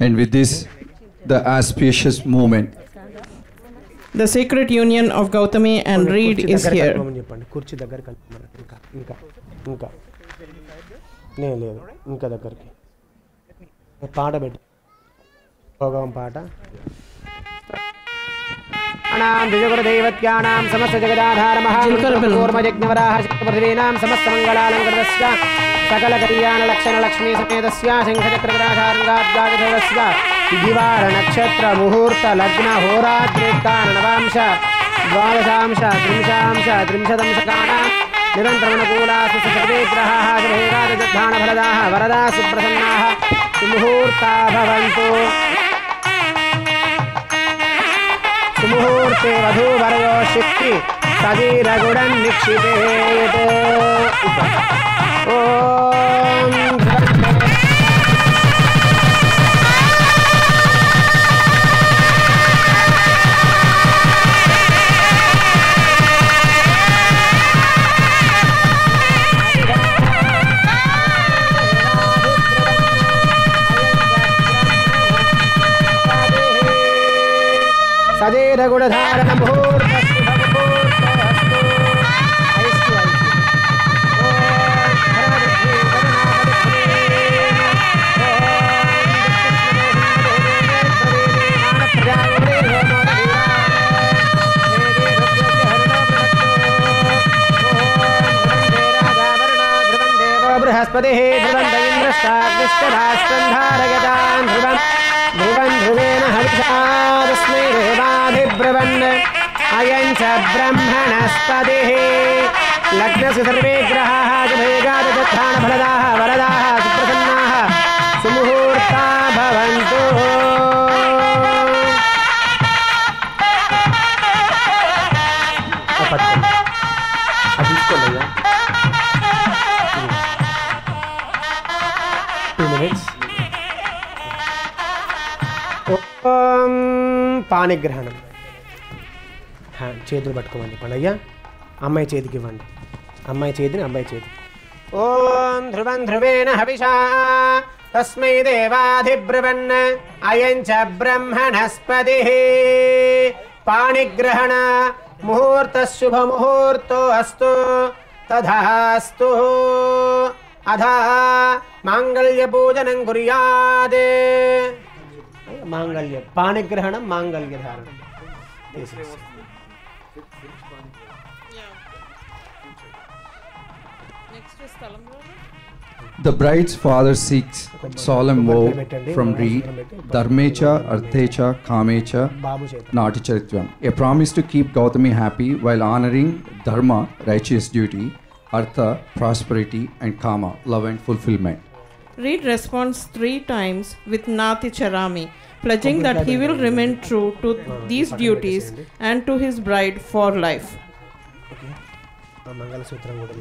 And with this, the auspicious moment, the sacred union of Gautami and Reed is here. ఇంకా దగ్గరికి పాట పెట్టి భోగం పాట దిజగురుదైవత్యానాం సమస్త జగదాధారమహార్మయజ్ఞవరాహ పృథివీనాం సమస్త మంగళాలంకృతస్య సకల కళ్యాణ లక్షణ లక్ష్మీ సమేతస్య శంఖచక్రగ్రాధారంగాద్యాగధైవస్య దివార నక్షత్ర ముహూర్త లగ్న హోరాత్రేత్తాన నవాంశ ద్వాదశాంశ త్రింశాంశ త్రింశదంశకానాం నిరంతరమనుకూలాసు సర్వేగ్రహాః శుభేరాజద్ధానఫలదాః వరదాः సుప్రసన్నాः సుముహూర్తా భవంతు. సుముహూర్తే వధూవరయో శక్తి సజీరగుడం నిక్షిపేత్. ఓం సజీరగుడధారణ ముహూర్తస్తు భవముహూర్తస్తు. ఐస్తు ఐస్తు. ఓం ధర్మదక్షిణే కరుణాపదక్షిణే. ఓం ప్రజావరే బృహస్పతి ధ్రువం ఇంద్రష్టాగ్నిష్టరాష్ట్రం ధారయతాన్ ధ్రువం ధ్రువం ధ్రువేణ హవిషా తస్మై దేవాధిబ్రవన్ అయం చ బ్రహ్మణస్పతిః లగ్నస్య సర్వే గ్రహాः శుభేగాదధానఫలదాः వరదాः సుప్రసన్నాः సుముహూర్తా భవంతు. తీసుకోండి 2 minutes. ఓం పాణిగ్రహణం. చేతులు పట్టుకోమండి పండయ్య. అమ్మాయి చేతికి ఇవ్వండి. అమ్మాయి చేతిని అబ్బాయి చేతి. ఓం ధ్రువం ధ్రువేణ హవిషా తస్మై దేవాధిబ్రవన్ అయం చ బ్రహ్మణస్పతిః పాణిగ్రహణ ముహూర్త శుభ ముహూర్తో అస్తు తథాస్తు. అధా మాంగళ్య పూజనం కుర్యాత్. మాంగళ్య పాణిగ్రహణం మాంగళ్య ధారణం. the bride's father seeks solemn vow from Reed, Dharmecha, Arthecha, Kamecha, Naticharitvam, a promise to keep Gautami happy while honoring Dharma, righteous duty, Artha, prosperity, and Kama, love and fulfillment. Reed responds 3 times with Nati Charami, pledging that he will remain true to these duties and to his bride for life. మంగళసూత్రం కూడా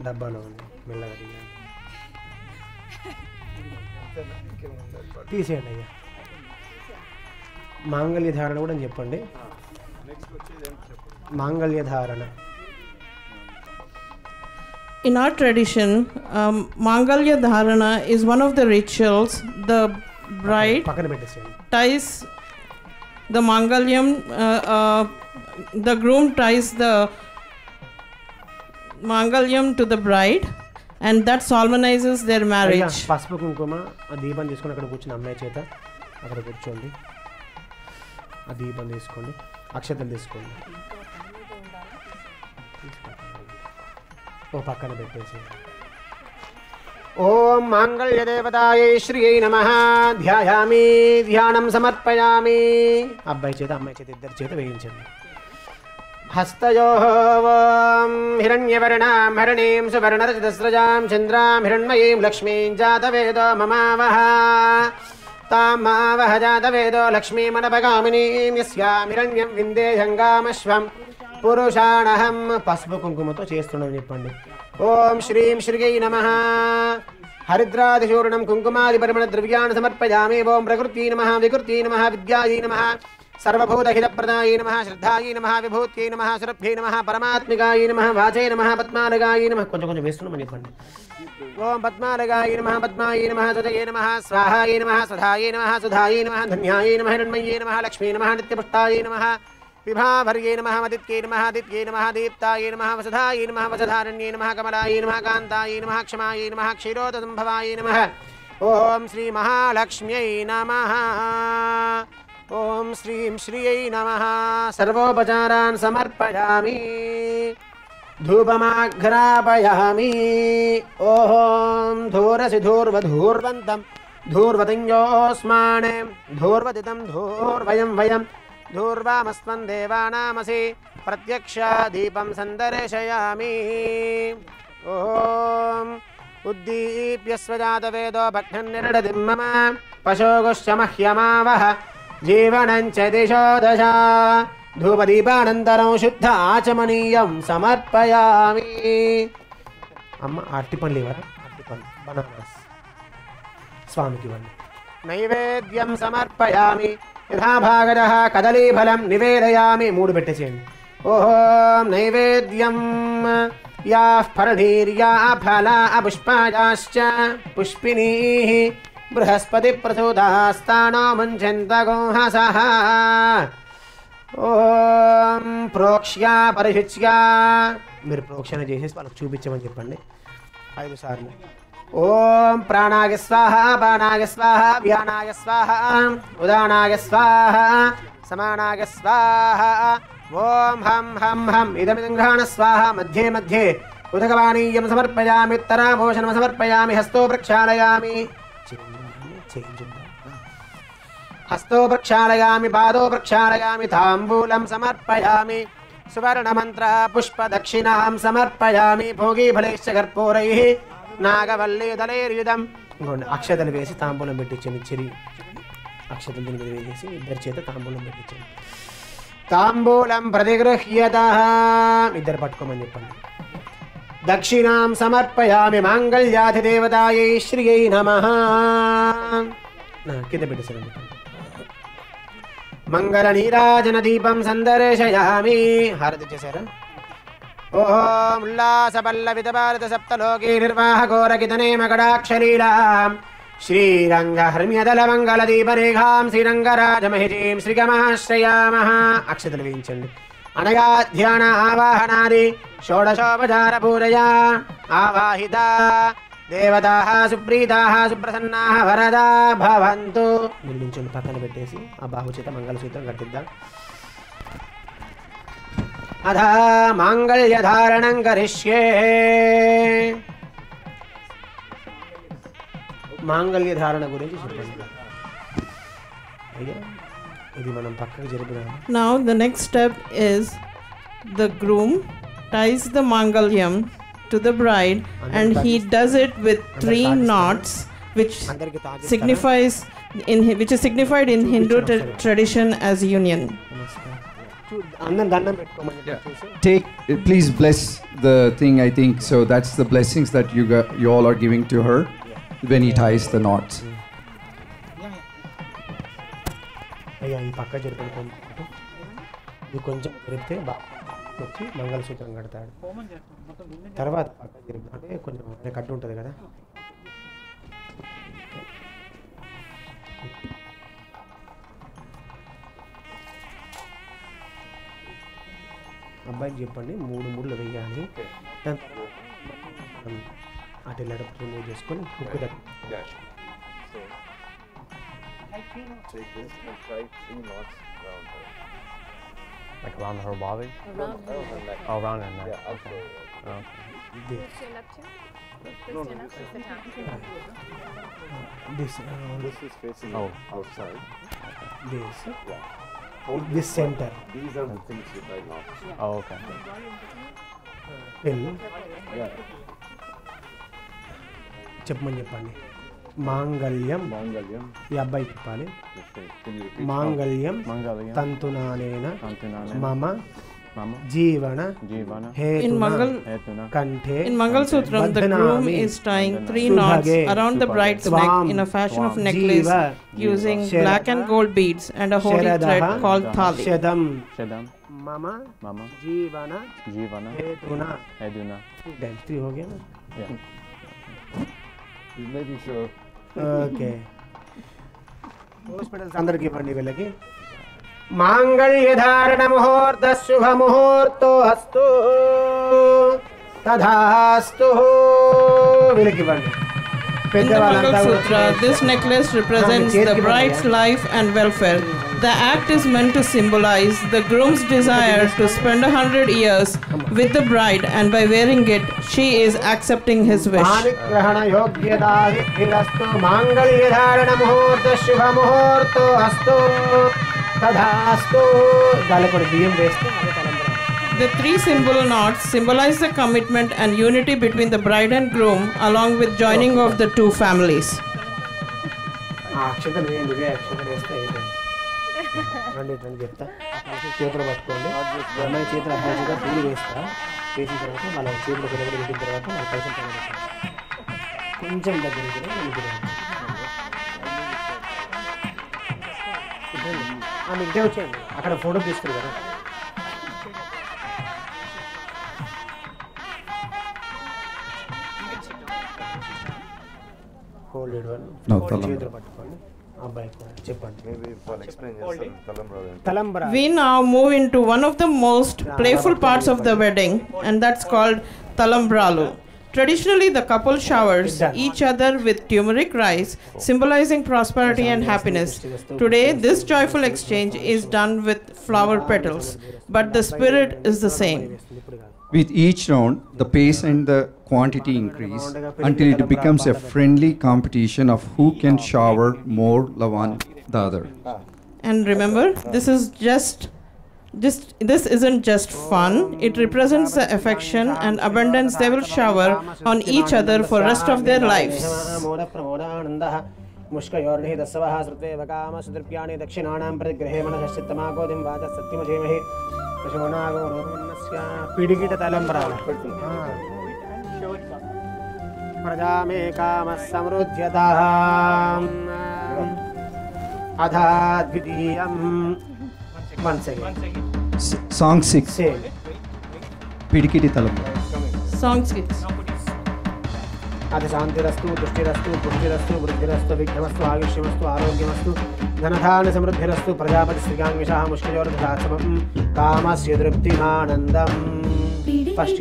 డబ్బాలో ఉంది, మెల్లగా తీసేయండి అయ్యా. మాంగళ్య ధారణ కూడా చెప్పండి. మాంగళ్య ధారణ. In our tradition, Mangalya Dharana is one of the rituals. The bride ties the Mangalyam, the groom ties the Mangalyam to the bride, and that solemnizes their అయ్యా, marriage. పసుపు కుంకుమ ఆ దీపం తీసుకొని అక్కడ కూర్చుని అమ్మాయి చేత అక్కడ కూర్చోండి. ఆ దీపం తీసుకోండి, అక్షతలు తీసుకోండి, ఓ పక్కన పెట్టేసి. ఓం మాంగళ్యదేవతాయై శ్రీయై నమః ధ్యాయామి ధ్యానం సమర్పయామి. అబ్బాయి చేత అమ్మాయి చేత ఇద్దరి చేత వేయించండి. హస్తయోః ఓం హిరణ్యవర్ణాం హరిణీం సువర్ణరజతస్రజాం చంద్రాం హిరణ్మయీం లక్ష్మీం జాతవేదో మమావహ తాం మావహ జాతవేదో లక్ష్మీమనభగామినీం యస్యాం హిరణ్యం విందేయంగామశ్వం పురుషాణహం. పసుపు కుంకుమతో చేస్తున్నాం చెప్పండి. ఓం శ్రీం శ్రీయై నమః హరిద్రాదిచూర్ణం కుంకుమాది పరిమళ ద్రవ్యాన్ని సమర్పయామి. ఓం ప్రకృతి నమః వికృతి నమః విద్యాయై నమః సర్వభూతహితప్రదాయై నమః శ్రద్ధాయై నమః విభూత్యై నమః సురభ్యై నమః పరమాత్మికాయై నమః వాచై నమః పద్మాలగాయై నమః. కొంచెం వేస్తున్నామని చెప్పండి. ఓం పద్మాలగాయై నమః పద్మాయై నమః సుజయై నమః స్వాహాయై నమః సుధాయై నమః సుధాయై నమః ధన్యాయై నమః హిరణ్మయ్యై నమః లక్ష్మీ నమః నిత్యపుష్టాయై నమః విభావర్యై నమః మదిత్యై నమః దిత్యై నమః దీప్తాయై నమః వసుధాయై నమః వసుధారణ్యై నమః కమలాయై నమః కాంతాయై నమః క్షమాయై నమః క్షీరోదసంభవాయై నమః. ఓం శ్రీ మహాలక్ష్మ్యై నమః. ఓం శ్రీం శ్రీయై నమః. సర్వోపచారాన్ సమర్పయామి. ధూపమాఘ్రాపయామి. ఓం ధూరసి ధూర్వధూర్వంతం ధూర్వతింజోస్మాన్ ధూర్వదితం ధూర్వయం వయం ధూర్వామస్మన్ దేవానామసి ప్రత్యక్ష దీపం సందర్శయామి. ఓం ఉద్దీప్య స్వజాతవేదో భగ్నన్నిర్డదిం మమ పశోగుశ్చ మహ్యమావహ జీవనం చ దిశో దశ. ధూపదీపానంతరం శుద్ధ ఆచమనీయం సమర్పయామి. అమ్మ అరటిపండ్లు ఇవ్వరా? అరటిపండ్లు బనానాస్ స్వామికి ఇవ్వండి. నైవేద్యం సమర్పయామి. యథాభాగదః కదలీఫలం నివేదయామి. 3 పెట్టేసేయండి. ఓం నైవేద్యం యాః ఫలధీర్యా ఫలా పుష్పాయాశ్చ పుష్పినీః బృహస్పతి ప్రసూతాస్తానో ముంచంత గోహసః. ఓం ప్రోక్ష్యా పరిశుచ్యా. మీరు ప్రోక్షణ చేసేసి వాళ్ళకి చూపించమని చెప్పండి 5 సార్లు. ఓం ప్రాణాయ స్వాహ బాణాయ స్వాహ వ్యానాయ స్వాహ ఉదానాయ స్వాహ సమానాయ స్వాహ. ఓం హం హం హం ఇదమిదం గ్రహణ స్వాహ. మధ్యే మధ్యే ఉదకపానీయం సమర్పయామి. ఉత్తరాభూషణం సమర్పయామి. హస్తో ప్రక్షాళయామి. హస్తో ప్రక్షాళయామి. పాదో ప్రక్షాళయామి. తాంబూలం సమర్పయామి. సువర్ణమంత్ర పుష్పదక్షిణాం సమర్పయామి. భోగీఫలైశ్చ కర్పూరైః నాగవల్లీదలైర్యుధం. ఇంకోండి అక్షతలు వేసి తాంబూలం పెట్టించండి. చిరి అక్షతలు దీని మీద వేసేసి ఇద్దరి చేత తాంబూలం పెట్టించండి. తాంబూలం ప్రతిగృహ్యతః. ఇద్దరు పట్టుకోమని చెప్పండి. దక్షిణాం సమర్పయామి. మాంగళ్యాధిదేవతాయై శ్రీయై నమః. కింద పెట్టేసారని చెప్పండి. మంగళ నీరాజన దీపం సందర్శయామి. హారతి చేశారా? ఓం ఉల్లాసపల్లవిత భారత సప్తలోకే నిర్వాహకోరకితనే మకడాక్షలీలాం శ్రీరంగహర్మ్యదల మంగళ దీపరేఖాం శ్రీరంగరాజమహిషీం శ్రీగమాశ్రయామః. అక్షతలు వేయించండి. అనగా ధ్యాన ఆవాహనాది షోడశోపచార పూజయా ఆవాహిత దేవతాః సుప్రీతాః సుప్రసన్నాః వరదా భవంతు. నిలించండి. పక్కన పెట్టేసి ఆ బాహు చేత మంగళసూత్రం కట్టిద్దాం. అథ మాంగళ్యధారణం కరిష్యే. మాంగళ్యధారణ గురించి చెప్పండి. అయ్యా ఇది మనం పక్కకు జరిపినాము. Now the next step is the groom ties the mangalyam to the bride and he does it with 3 knots which signifies which is signified in Hindu tradition as union. అందరం దండం పెట్టుకోమని చెప్పేసి Take, please bless the thing. I think so. That's the blessings that you all are giving to her when he ties the knots. అయ్యా ఈ పక్క జరుపుకుంటూ ఇది కొంచెం జరిపితే బాగా వచ్చి మంగళసూత్రం కడతాడు. తర్వాత పక్క జరుపు అంటే కొంచెం కట్టు ఉంటుంది కదా. అబ్బాయికి చెప్పండి 3 ముళ్ళు వేయాలి. అటు లెడప్ రిమూవ్ చేసుకొని హుక్ దగ్గర. Yeah. So take this and tie 3 knots around her. Like around her body? Around her neck. Oh, around her neck. Yeah, Okay. okay. Okay. Stand up too. No, Stand up. Sit down. This This is facing Oh. outside. This Yeah. This centre These are the things you tie knots. Oh, okay. Pen Yeah. చెప్పమని చెప్పండి. మాంగళ్యం Mangalyam. ఈ అబ్బాయి చెప్పాలి. That's right. Can you repeat? మాంగళ్యం Mangalyam. తంతునానేన Tantunane. మమ Mama. జీవన Jivana. In Mangal, Hetuna. కంఠే in Mangal Sutram, the groom Bandhanami. is tying 3 Subhage. knots around the bride's neck Svam. in a fashion of Svam. necklace Jiva. using Shara. black and gold beads and a holy Sharadaha. thread called thali. శతం Shedam. మమ Mama. జీవన Jivana. హేతున. Heduna. Done. 3 हो गया ना. Yeah. He's making sure. Okay hospitals అందరికి ఇవ్వండి వీళ్ళకి. మాంగళ్యధారణ ముహూర్త శుభ ముహూర్తో అస్తు తథాస్తు వీళ్ళకి ఇవ్వండి. In the పెద్దవాళ్ళంతా Mangal కూడా Sutra, this necklace represents the bride's life and welfare. The act is meant to symbolize the groom's desire to spend 100 years with the bride, and by wearing it, she is accepting his wish. పాణిగ్రహణ యోగ్యతా విధిరస్తు మాంగళ్యధారణ ముహూర్త శుభ ముహూర్తో అస్తు తథాస్తు. దానికి కూడా బియ్యం వేస్తే అదే తలంబ్రాలు. The 3 symbol knots symbolize the commitment and unity between the bride and groom, along with joining of the 2 families. ఆ అక్షతలు వేయండి. ఇవే అక్షతలు వేస్తే అయిపోయింది. రండి చెప్తా. చేతులు పట్టుకోండి. అమ్మాయి చేతులు అబ్బాయి చేతులు పువ్వు వేస్తా. వేసిన తర్వాత వాళ్ళ చేతులు కొద్దిగా పెట్టిన తర్వాత వాళ్ళ కలిసి కొంచెం దగ్గర మీకు ఇదే వచ్చేయండి. అక్కడ ఫోటో తీస్తారు కదా. హోల్డెడ్ వన్. చేతులు పట్టుకోండి. అబ్బాయి చెప్పండి. Maybe I'll explain this Talambrala. తలంబ్రా. We now move into one of the most playful parts of the wedding, and that's called Talambralu. Traditionally, the couple showers each other with turmeric rice, symbolizing prosperity and happiness. Today, this joyful exchange is done with flower petals, but the spirit is the same. With each round, the pace and the quantity increase until it becomes a friendly competition of who can shower more love on the other. And remember, this isn't just fun. It represents the affection and abundance they will shower on each other for rest of their lives. मुष्कयोर्निः दस्सवः श्रुत्वेव कामसुदृप्याणि दक्षिणानां प्रतिग्रहे मनश्चित्तमाकोदिं वाचः सत्यमधीमहि पशूनागो रोमन्नस्य पिडिकिटतलम्ब्राल प्रजामे कामः समृद्ध्यतः अथा द्वितीयं once again Song 6. say Pidikiti Talamba. Song 6. अथ शान्तिरस्तु तुष्टिरस्तु पुष्टिरस्तु वृद्धिरस्तु विघ्नमस्तु आयुष्यमस्तु आरोग्यमस्तु धनधान्य समृद्धिरस्तु प्रजापति श्रीगाङ्गिषः मुष्कयोर्दधात्समं कामस्य तृप्तिमानन्दम् फस्ट्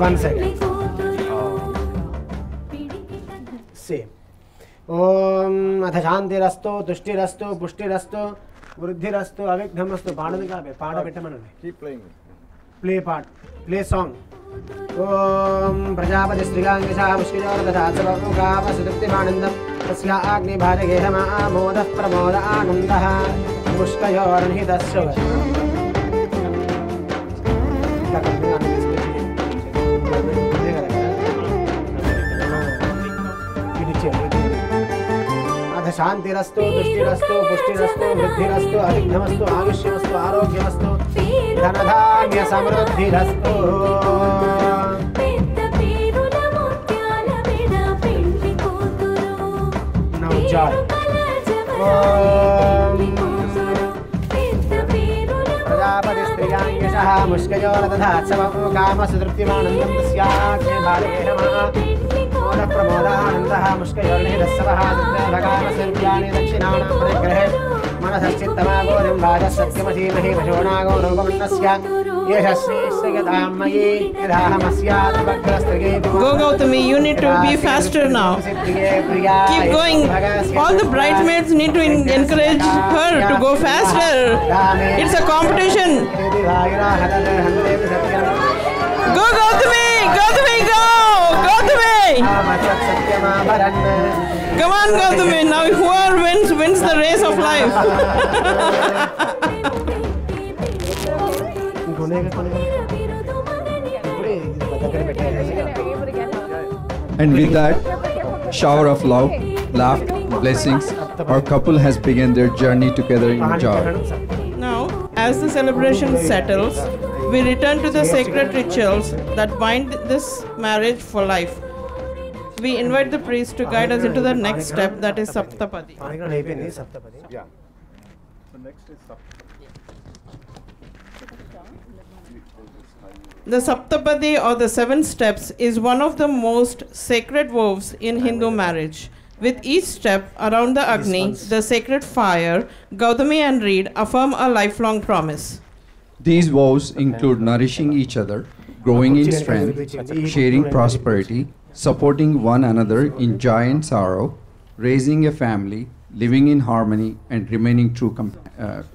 once again same ఓం అథ శాంతిరస్తు తుష్టిరస్తు పుష్టిరస్తు వృద్ధిరస్తు అవిఘ్నమస్తు పాడదు కాదు పాట పెట్టమనండి. Keep playing. ప్లే పాట ప్లే సాంగ్. ఓం ప్రజాపతి శ్రీగాంగిషः ముష్కయోర్దధాత్సమకామసుతృప్తిమానందం తస్యా అగ్నిభాజగేహమామోదః ప్రమోద ఆనందः ముష్కయోర్నిహితస్య शांतिरस्तु तुष्टिरस्तु पुष्टिरस्तु वृद्धिरस्तु अविघ्नमस्तु आयुष्यमस्तु आरोग्यमस्तु धनधान्य समृद्धिरस्तु Now joy. Prajapati स्त्रियांगशः मुष्कयोर्दधात्समं कामसुतृप्तिमानन्दं तस्याग्ने भागेहमः प्रमोदानन्दः मुष्कयोर्निधस्सवः भगामसर्व्याणि दक्षिणानां परिग्रहे मनसश्चित्तमागोरिं वाचः सत्यमधीमहि पशूनागो रोगमन्नस्य Go Gautami, you need to be faster now. Keep going. All the bridesmaids need to encourage her to go faster. It's a competition. Go Gautami! Gautami, go! Gautami! Come on Gautami, now whoever wins the race of life. And with that shower of love, laughter, blessings, our couple has begun their journey together in joy. Now, as the celebration settles, we return to the sacred rituals that bind this marriage for life. We invite the priest to guide us into the next step, that is Saptapadi. Yeah. The Saptapadi or the 7 steps is one of the most sacred vows in Hindu marriage. With each step around the Agni, the sacred fire, Gautami and Reed affirm a lifelong promise. These vows include nourishing each other, growing in strength, sharing prosperity, supporting one another in joy and sorrow, raising a family, living in harmony, and remaining true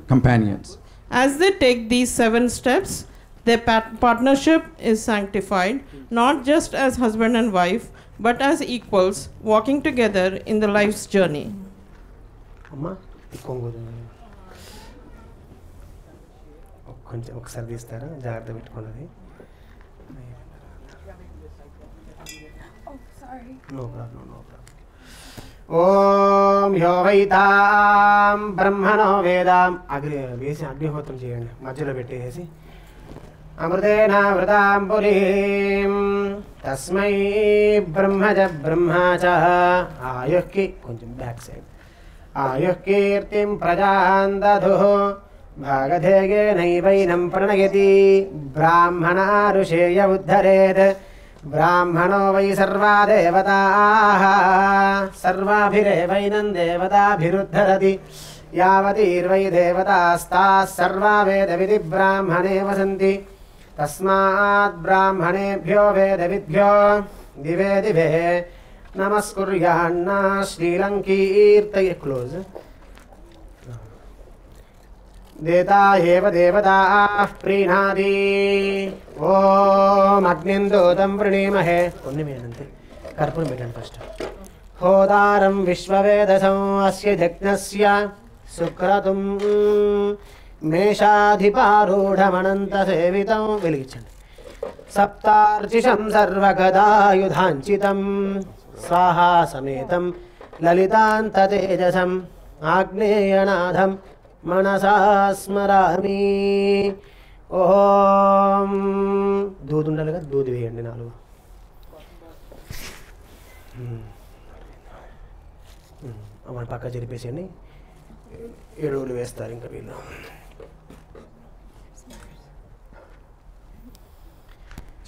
companions. As they take these 7 steps, their partnership is sanctified, not just as husband and wife, but as equals walking together in the life's journey. కొంచెం ఒకసారి తీస్తారా జాగ్రత్త పెట్టుకున్నది no problem ఓం యో వైతాం బ్రహ్మణో వేదాం వేసి అగ్నిహోత్రం చేయండి మధ్యలో పెట్టేసి అమృతేన వృతాం పురీం తస్మై బ్రహ్మజ బ్రహ్మచ ఆయుఃకి కొంచెం బ్యాక్ సైడ్ ఆయుః కీర్తిం ప్రజాన్ దధుః భాగధేయేనైవైనం ప్రణయతి బ్రాహ్మణా ఋషేయ ఉద్ధరేత్ బ్రాహ్మణో వై సర్వా దేవతాః సర్వాభిరేవైనం దేవతాభిరుద్ధరతి యావతీర్వై దేవతాస్తాః సర్వా వేదవిధి బ్రాహ్మణే వసంతి తస్మాత్ బ్రాహ్మణేభ్యో వేదవిద్భ్యో దివే దివే నమస్కుర్యాన్నా శ్రీలంకీర్తయ క్లోజ్ దేతా ఏవ దేవతాః ప్రీణాది ఓం అగ్నిందూతం ప్రణీమహే కొన్ని మేనంతే కర్పూరం పెట్టండి ఫస్ట్ హోదారం విశ్వవేదసం అస్య జజ్ఞస్య సుక్రతుం మేషాధిపారూఢమనంత సేవితం వెలిగించండి సప్తార్చిషం సర్వగదాయుధాంచితం స్వాహా సమేతం లలితాంత తేజసం ఆగ్నేయనాథం మనసా స్మరామి ఓం దూది ఉండాలి కదా దూది వేయండి 4 మన పక్క జరిపేసేయండి 7 రోజులు వేస్తారు ఇంకా వీళ్ళు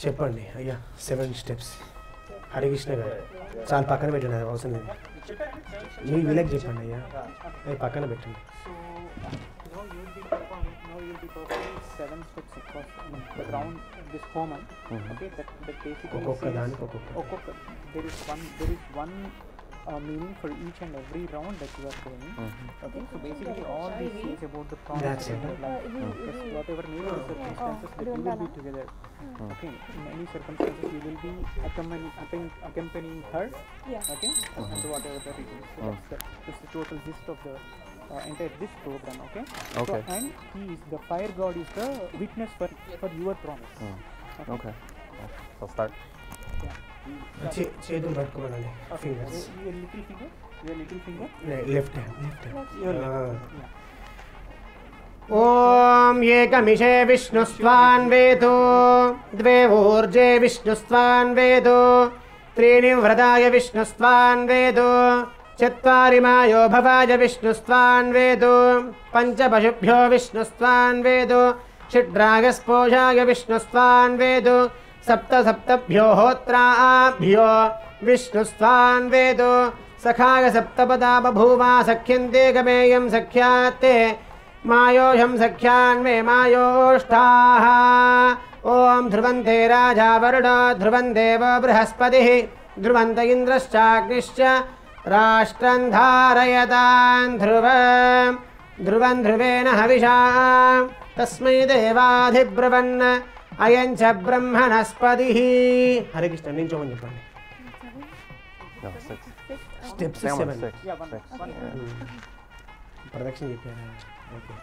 చెప్పండి అయ్యా 7 స్టెప్స్ హరికృష్ణ గారు చాలా పక్కన పెట్టండి అది అవసరం లేదు మీ వీళ్ళకి చెప్పండి అయ్యా అది పక్కన పెట్టండి Now you'll be performing 7 steps across around this Homan. Okay, that basically there is one meaning for each and every round that you are going. Okay, so basically all this is about the promise of life. Whatever may be the circumstances that you will be together. Okay, in any circumstances you will be accompanying her. Okay, and whatever the reason. So that's the total gist of the entire this program. Okay. So, and he is the fire god is the witness for your promise. Okay. So start. చేతులు పట్టుకోవాలండి fingers Your little finger. Left hand ఓం ఏకమిషే విష్ణుస్వాన్వేదో ద్వే ఊర్జే విష్ణుస్వాన్వేదో త్రీణి వ్రతాయ విష్ణుస్వాన్వేదో చత్వారి మాయో భవాయ విష్ణుస్వాన్వేదో పంచపశుభ్యో విష్ణుస్వాన్వేదో షడ్రాగస్పోషాయ విష్ణుస్వాన్వేదో సప్తభ్యో హోత్రాభ్యో విష్ణుస్వాన్వేదో సఖాయ సప్తపదా బభూవ సఖ్యంతే గమేయం సఖ్యాతే मायोऽहं सख्यान्वे मायोष्ठाः ॐ ध्रुवन्ते राजा वरुणो ध्रुवं देवो बृहस्पतिः ध्रुवन्त इन्द्रश्चाग्निश्च राष्ट्रं धारयतान् ध्रुवं ध्रुवेण हविषा तस्मै देवाधिब्रुवन् अयं च ब्रह्मणस्पतिः हरे कृष्ण निंचोमని చెప్పండి No, 6. స్టెప్స్ 7 ప్రదక్షిణ చెప్పారా ఓకే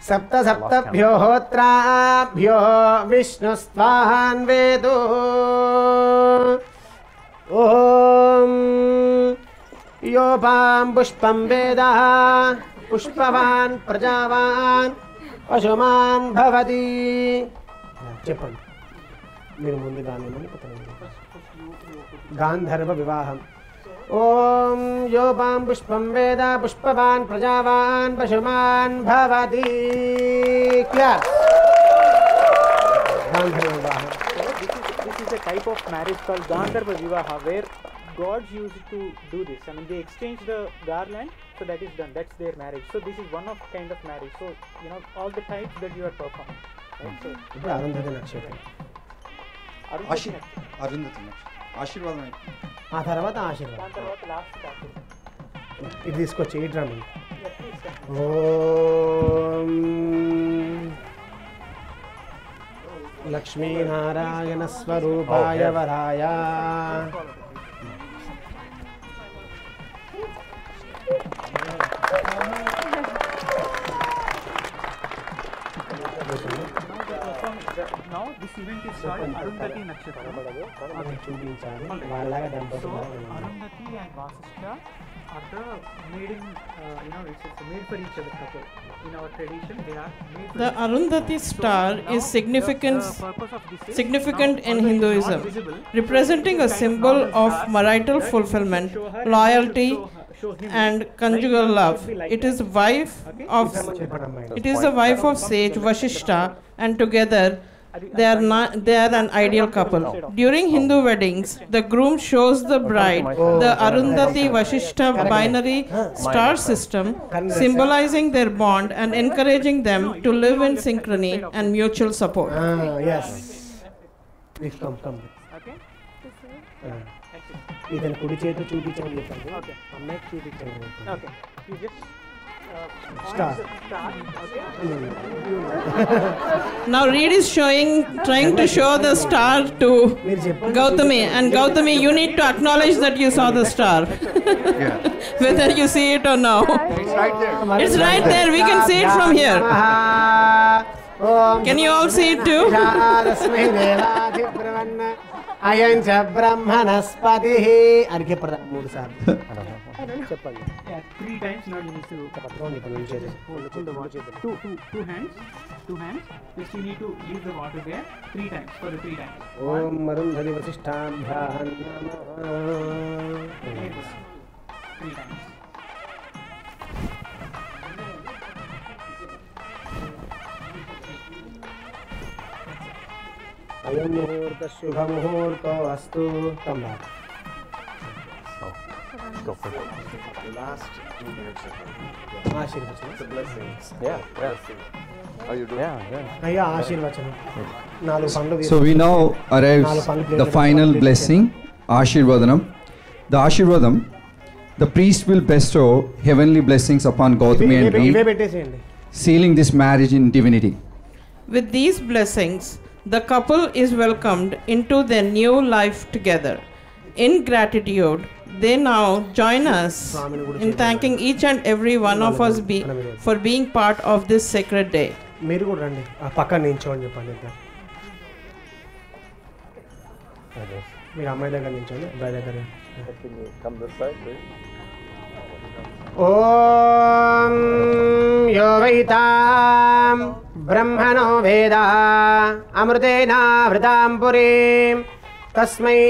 सप्त सप्तभ्यो होत्राभ्यो विष्णुस्त्वान्वेदो ॐ योपां पुष्पं वेदः पुष्पवान् प्रजावान् पशुमान् भवति చెప్పండి మీరు ముందు గాంధీ గాంధర్వ వివాహం ఓం యోపాం పుష్పం వేద పుష్పవాన్ ప్రజావాన్ పశుమాన్ భవతి గాంధర్వ వివాహం. This is a type of marriage called Gandharva Vivaha, where gods used to do this. I mean, they exchange the garland, so that is done. That's their marriage. So this is one of kind of marriage. So you know all the types that you are performing. Right? So ఇప్పుడు అరుంధతి నక్షత్రం Arundhati Arundhati ఆశీర్వాదం ఆ తర్వాత ఆశీర్వాదం దాని తర్వాత last chapter. ఇది తీసుకొచ్చి ఈ drum Yeah, please, sir. Om Lakshminarayana స్వరూపాయ వరాయ Now this event is called Arundhati Nakshatra. చూపించాలి వాళ్ళగా So దంపతులు Arundhati and Vasishtha are the maiden, it's made for each other couple. In our tradition, they are made for The each other. Arundhati star Now is significant the purpose of this is significant now, in although it is Hinduism, not visible, representing a this is kind symbol normal of star marital that fulfillment, show her, loyalty, show him. and conjugal Like, love. should be like It that. is wife of చెప్పడమ్మా it is the wife of sage Vashishta, and together they are an ideal couple. During Hindu weddings, the groom shows the bride the Arundhati Vashishta binary star system, symbolizing their bond and encouraging them to live in synchrony and mutual support. Yes please come come Okay? ఇతను కుడి చేతి చూపించమని చెప్పండి Okay. అమ్మాయికి చూపించండి Okay. You just Star. Star. Okay. Now Reed is trying to show the star to మీరు చెప్పండి Gautami, and Gautami, you need to acknowledge that you saw the star, whether you see it or no. It's right there. We can see it from here. Can you all see it too? అయం చ బ్రహ్మణస్పతి అర్ఘ్యప్రద 3 సార్లు చెప్పండి Yeah, 3 times now you need to hold the water. Two hands. Just you need to leave the water there 3 times for the 3 times. Om Arundhati వశిష్టాభ్యాం Like this. 3 times. అయం ముహూర్త శుభ ముహూర్తో అస్తు తమ్మ Go for it. ఆశీర్వచనం Yeah. How you doing? Yeah. అయ్యా ఆశీర్వచనం 4 పండ్లు So we now arrives the final blessing, Ashirvadanam. The Ashirvadam, the priest will bestow heavenly blessings upon Gautami and ఇవే Reed, పెట్టేసేయండి sealing this marriage in divinity. With these blessings, the couple is welcomed into their new life together. In gratitude, they now join us in thanking each and every one of us for being part of this sacred day. మీరు కూడా రండి ఆ పక్కన నించోని చెప్పండి ఇద్దరు మీరు అమ్మాయి దగ్గర నించోండి అబ్బాయి దగ్గర Can you come this side, please? ఓం యో వైతాం బ్రహ్మణో వేద అమృతేనావృతాం పురీం తస్మై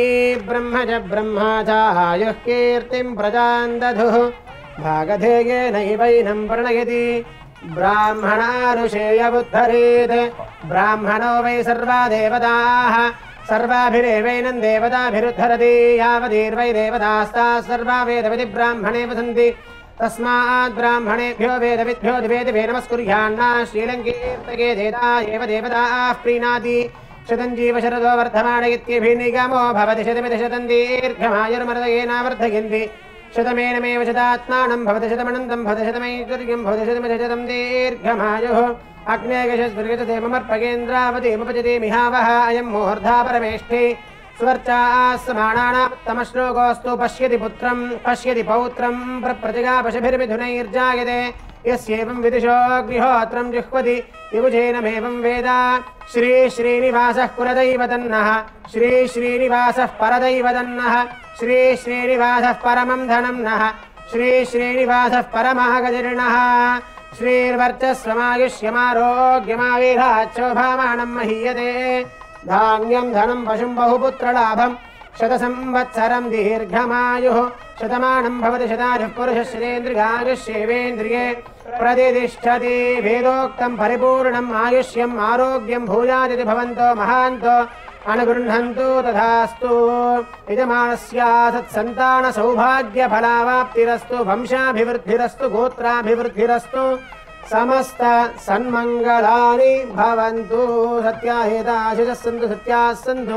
బ్రహ్మజ బ్రహ్మచాయుః కీర్తిం ప్రజాన్ దధుః భాగధేయేనైవైనం ప్రణయతి బ్రాహ్మణా ఋషేయముద్ధరేత్ బ్రాహ్మణో వై సర్వా దేవతాః सर्वाभिरेवैनं देवताभिरुद्धरति यावदीर्वै देवतास्ताः सर्वा वेदविधि ब्राह्मणे वसन्ति तस्मात् ब्राह्मणेभ्यो वेदविद्भ्यो दिवे दिवे नमस्कुर्यान्ना श्रीलङ्कीर्तके देता एव देवताः प्रीणाति शतं जीव शरदो वर्धमान इत्यभिनिगमो भवति शतमिति शतं दीर्घमायुर्मर्दयेनावर्धयन्ति शतमेनमेव शतात्मानं भवति शतमनन्तं भवति शतमैश्वर्यं भवति शतमिति शतं दीर्घमायुः अग्नेयशस्वर्गतेमर्पगेन्द्रावतीमुपजते मिहावः अयं मुहूर्धा परमेष्ठि स्वर्चास्माणानात्तमश्लोकोऽस्तु पश्यति पुत्रं पश्यति पौत्रं प्रप्रतिगा पशुभिर्मिथुनैर्जायते यस्येवं विदिशोऽग्निहोत्रं जिह्वति युगुजेनमेवं वेद श्रीश्रीनिवासः कुलदैवतन्नः श्रीश्रीनिवासः परदैवतन्नः श्रीश्रीनिवासः परमं धनं नः श्रीश्रीनिवासः परमः गतिर्नः श्रीर्वर्चस्वमायुष्यमारोग्यमावीराच्छोभामानं महीयते धान्यं धनं पशुं बहुपुत्रलाभं शतसंवत्सरं दीर्घमायुः शतमानं भवति शतायुः पुरुषश्रेन्द्रियायुष्येवेन्द्रिये प्रतिष्ठति वेदोक्तं परिपूर्णम् आयुष्यम् आरोग्यं भूयादिति भवन्तो महान्तो अनुगृह्णन्तु तथास्तु यजमानस्य सत्सन्तानसौभाग्यफलावाप्तिरस्तु वंशाभिवृद्धिरस्तु गोत्राभिवृद्धिरस्तु समस्त सन्मङ्गलानि भवन्तु सत्याहेताशिषः सन्तु सत्याः सन्तु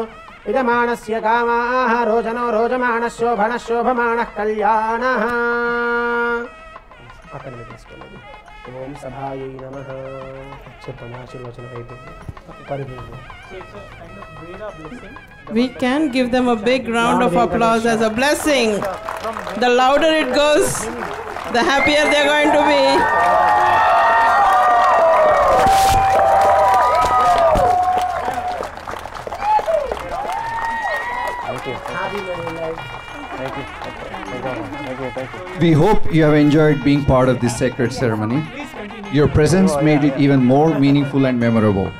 यजमानस्य कामाः रोचनो रोचमानः शोभनः शोभमानः कल्याणः ओम सभायै नमः We can give them a big round of applause as a blessing. The louder it goes, the happier they're going to be. We hope you have enjoyed being part of this sacred ceremony. Your presence made it even more meaningful and memorable.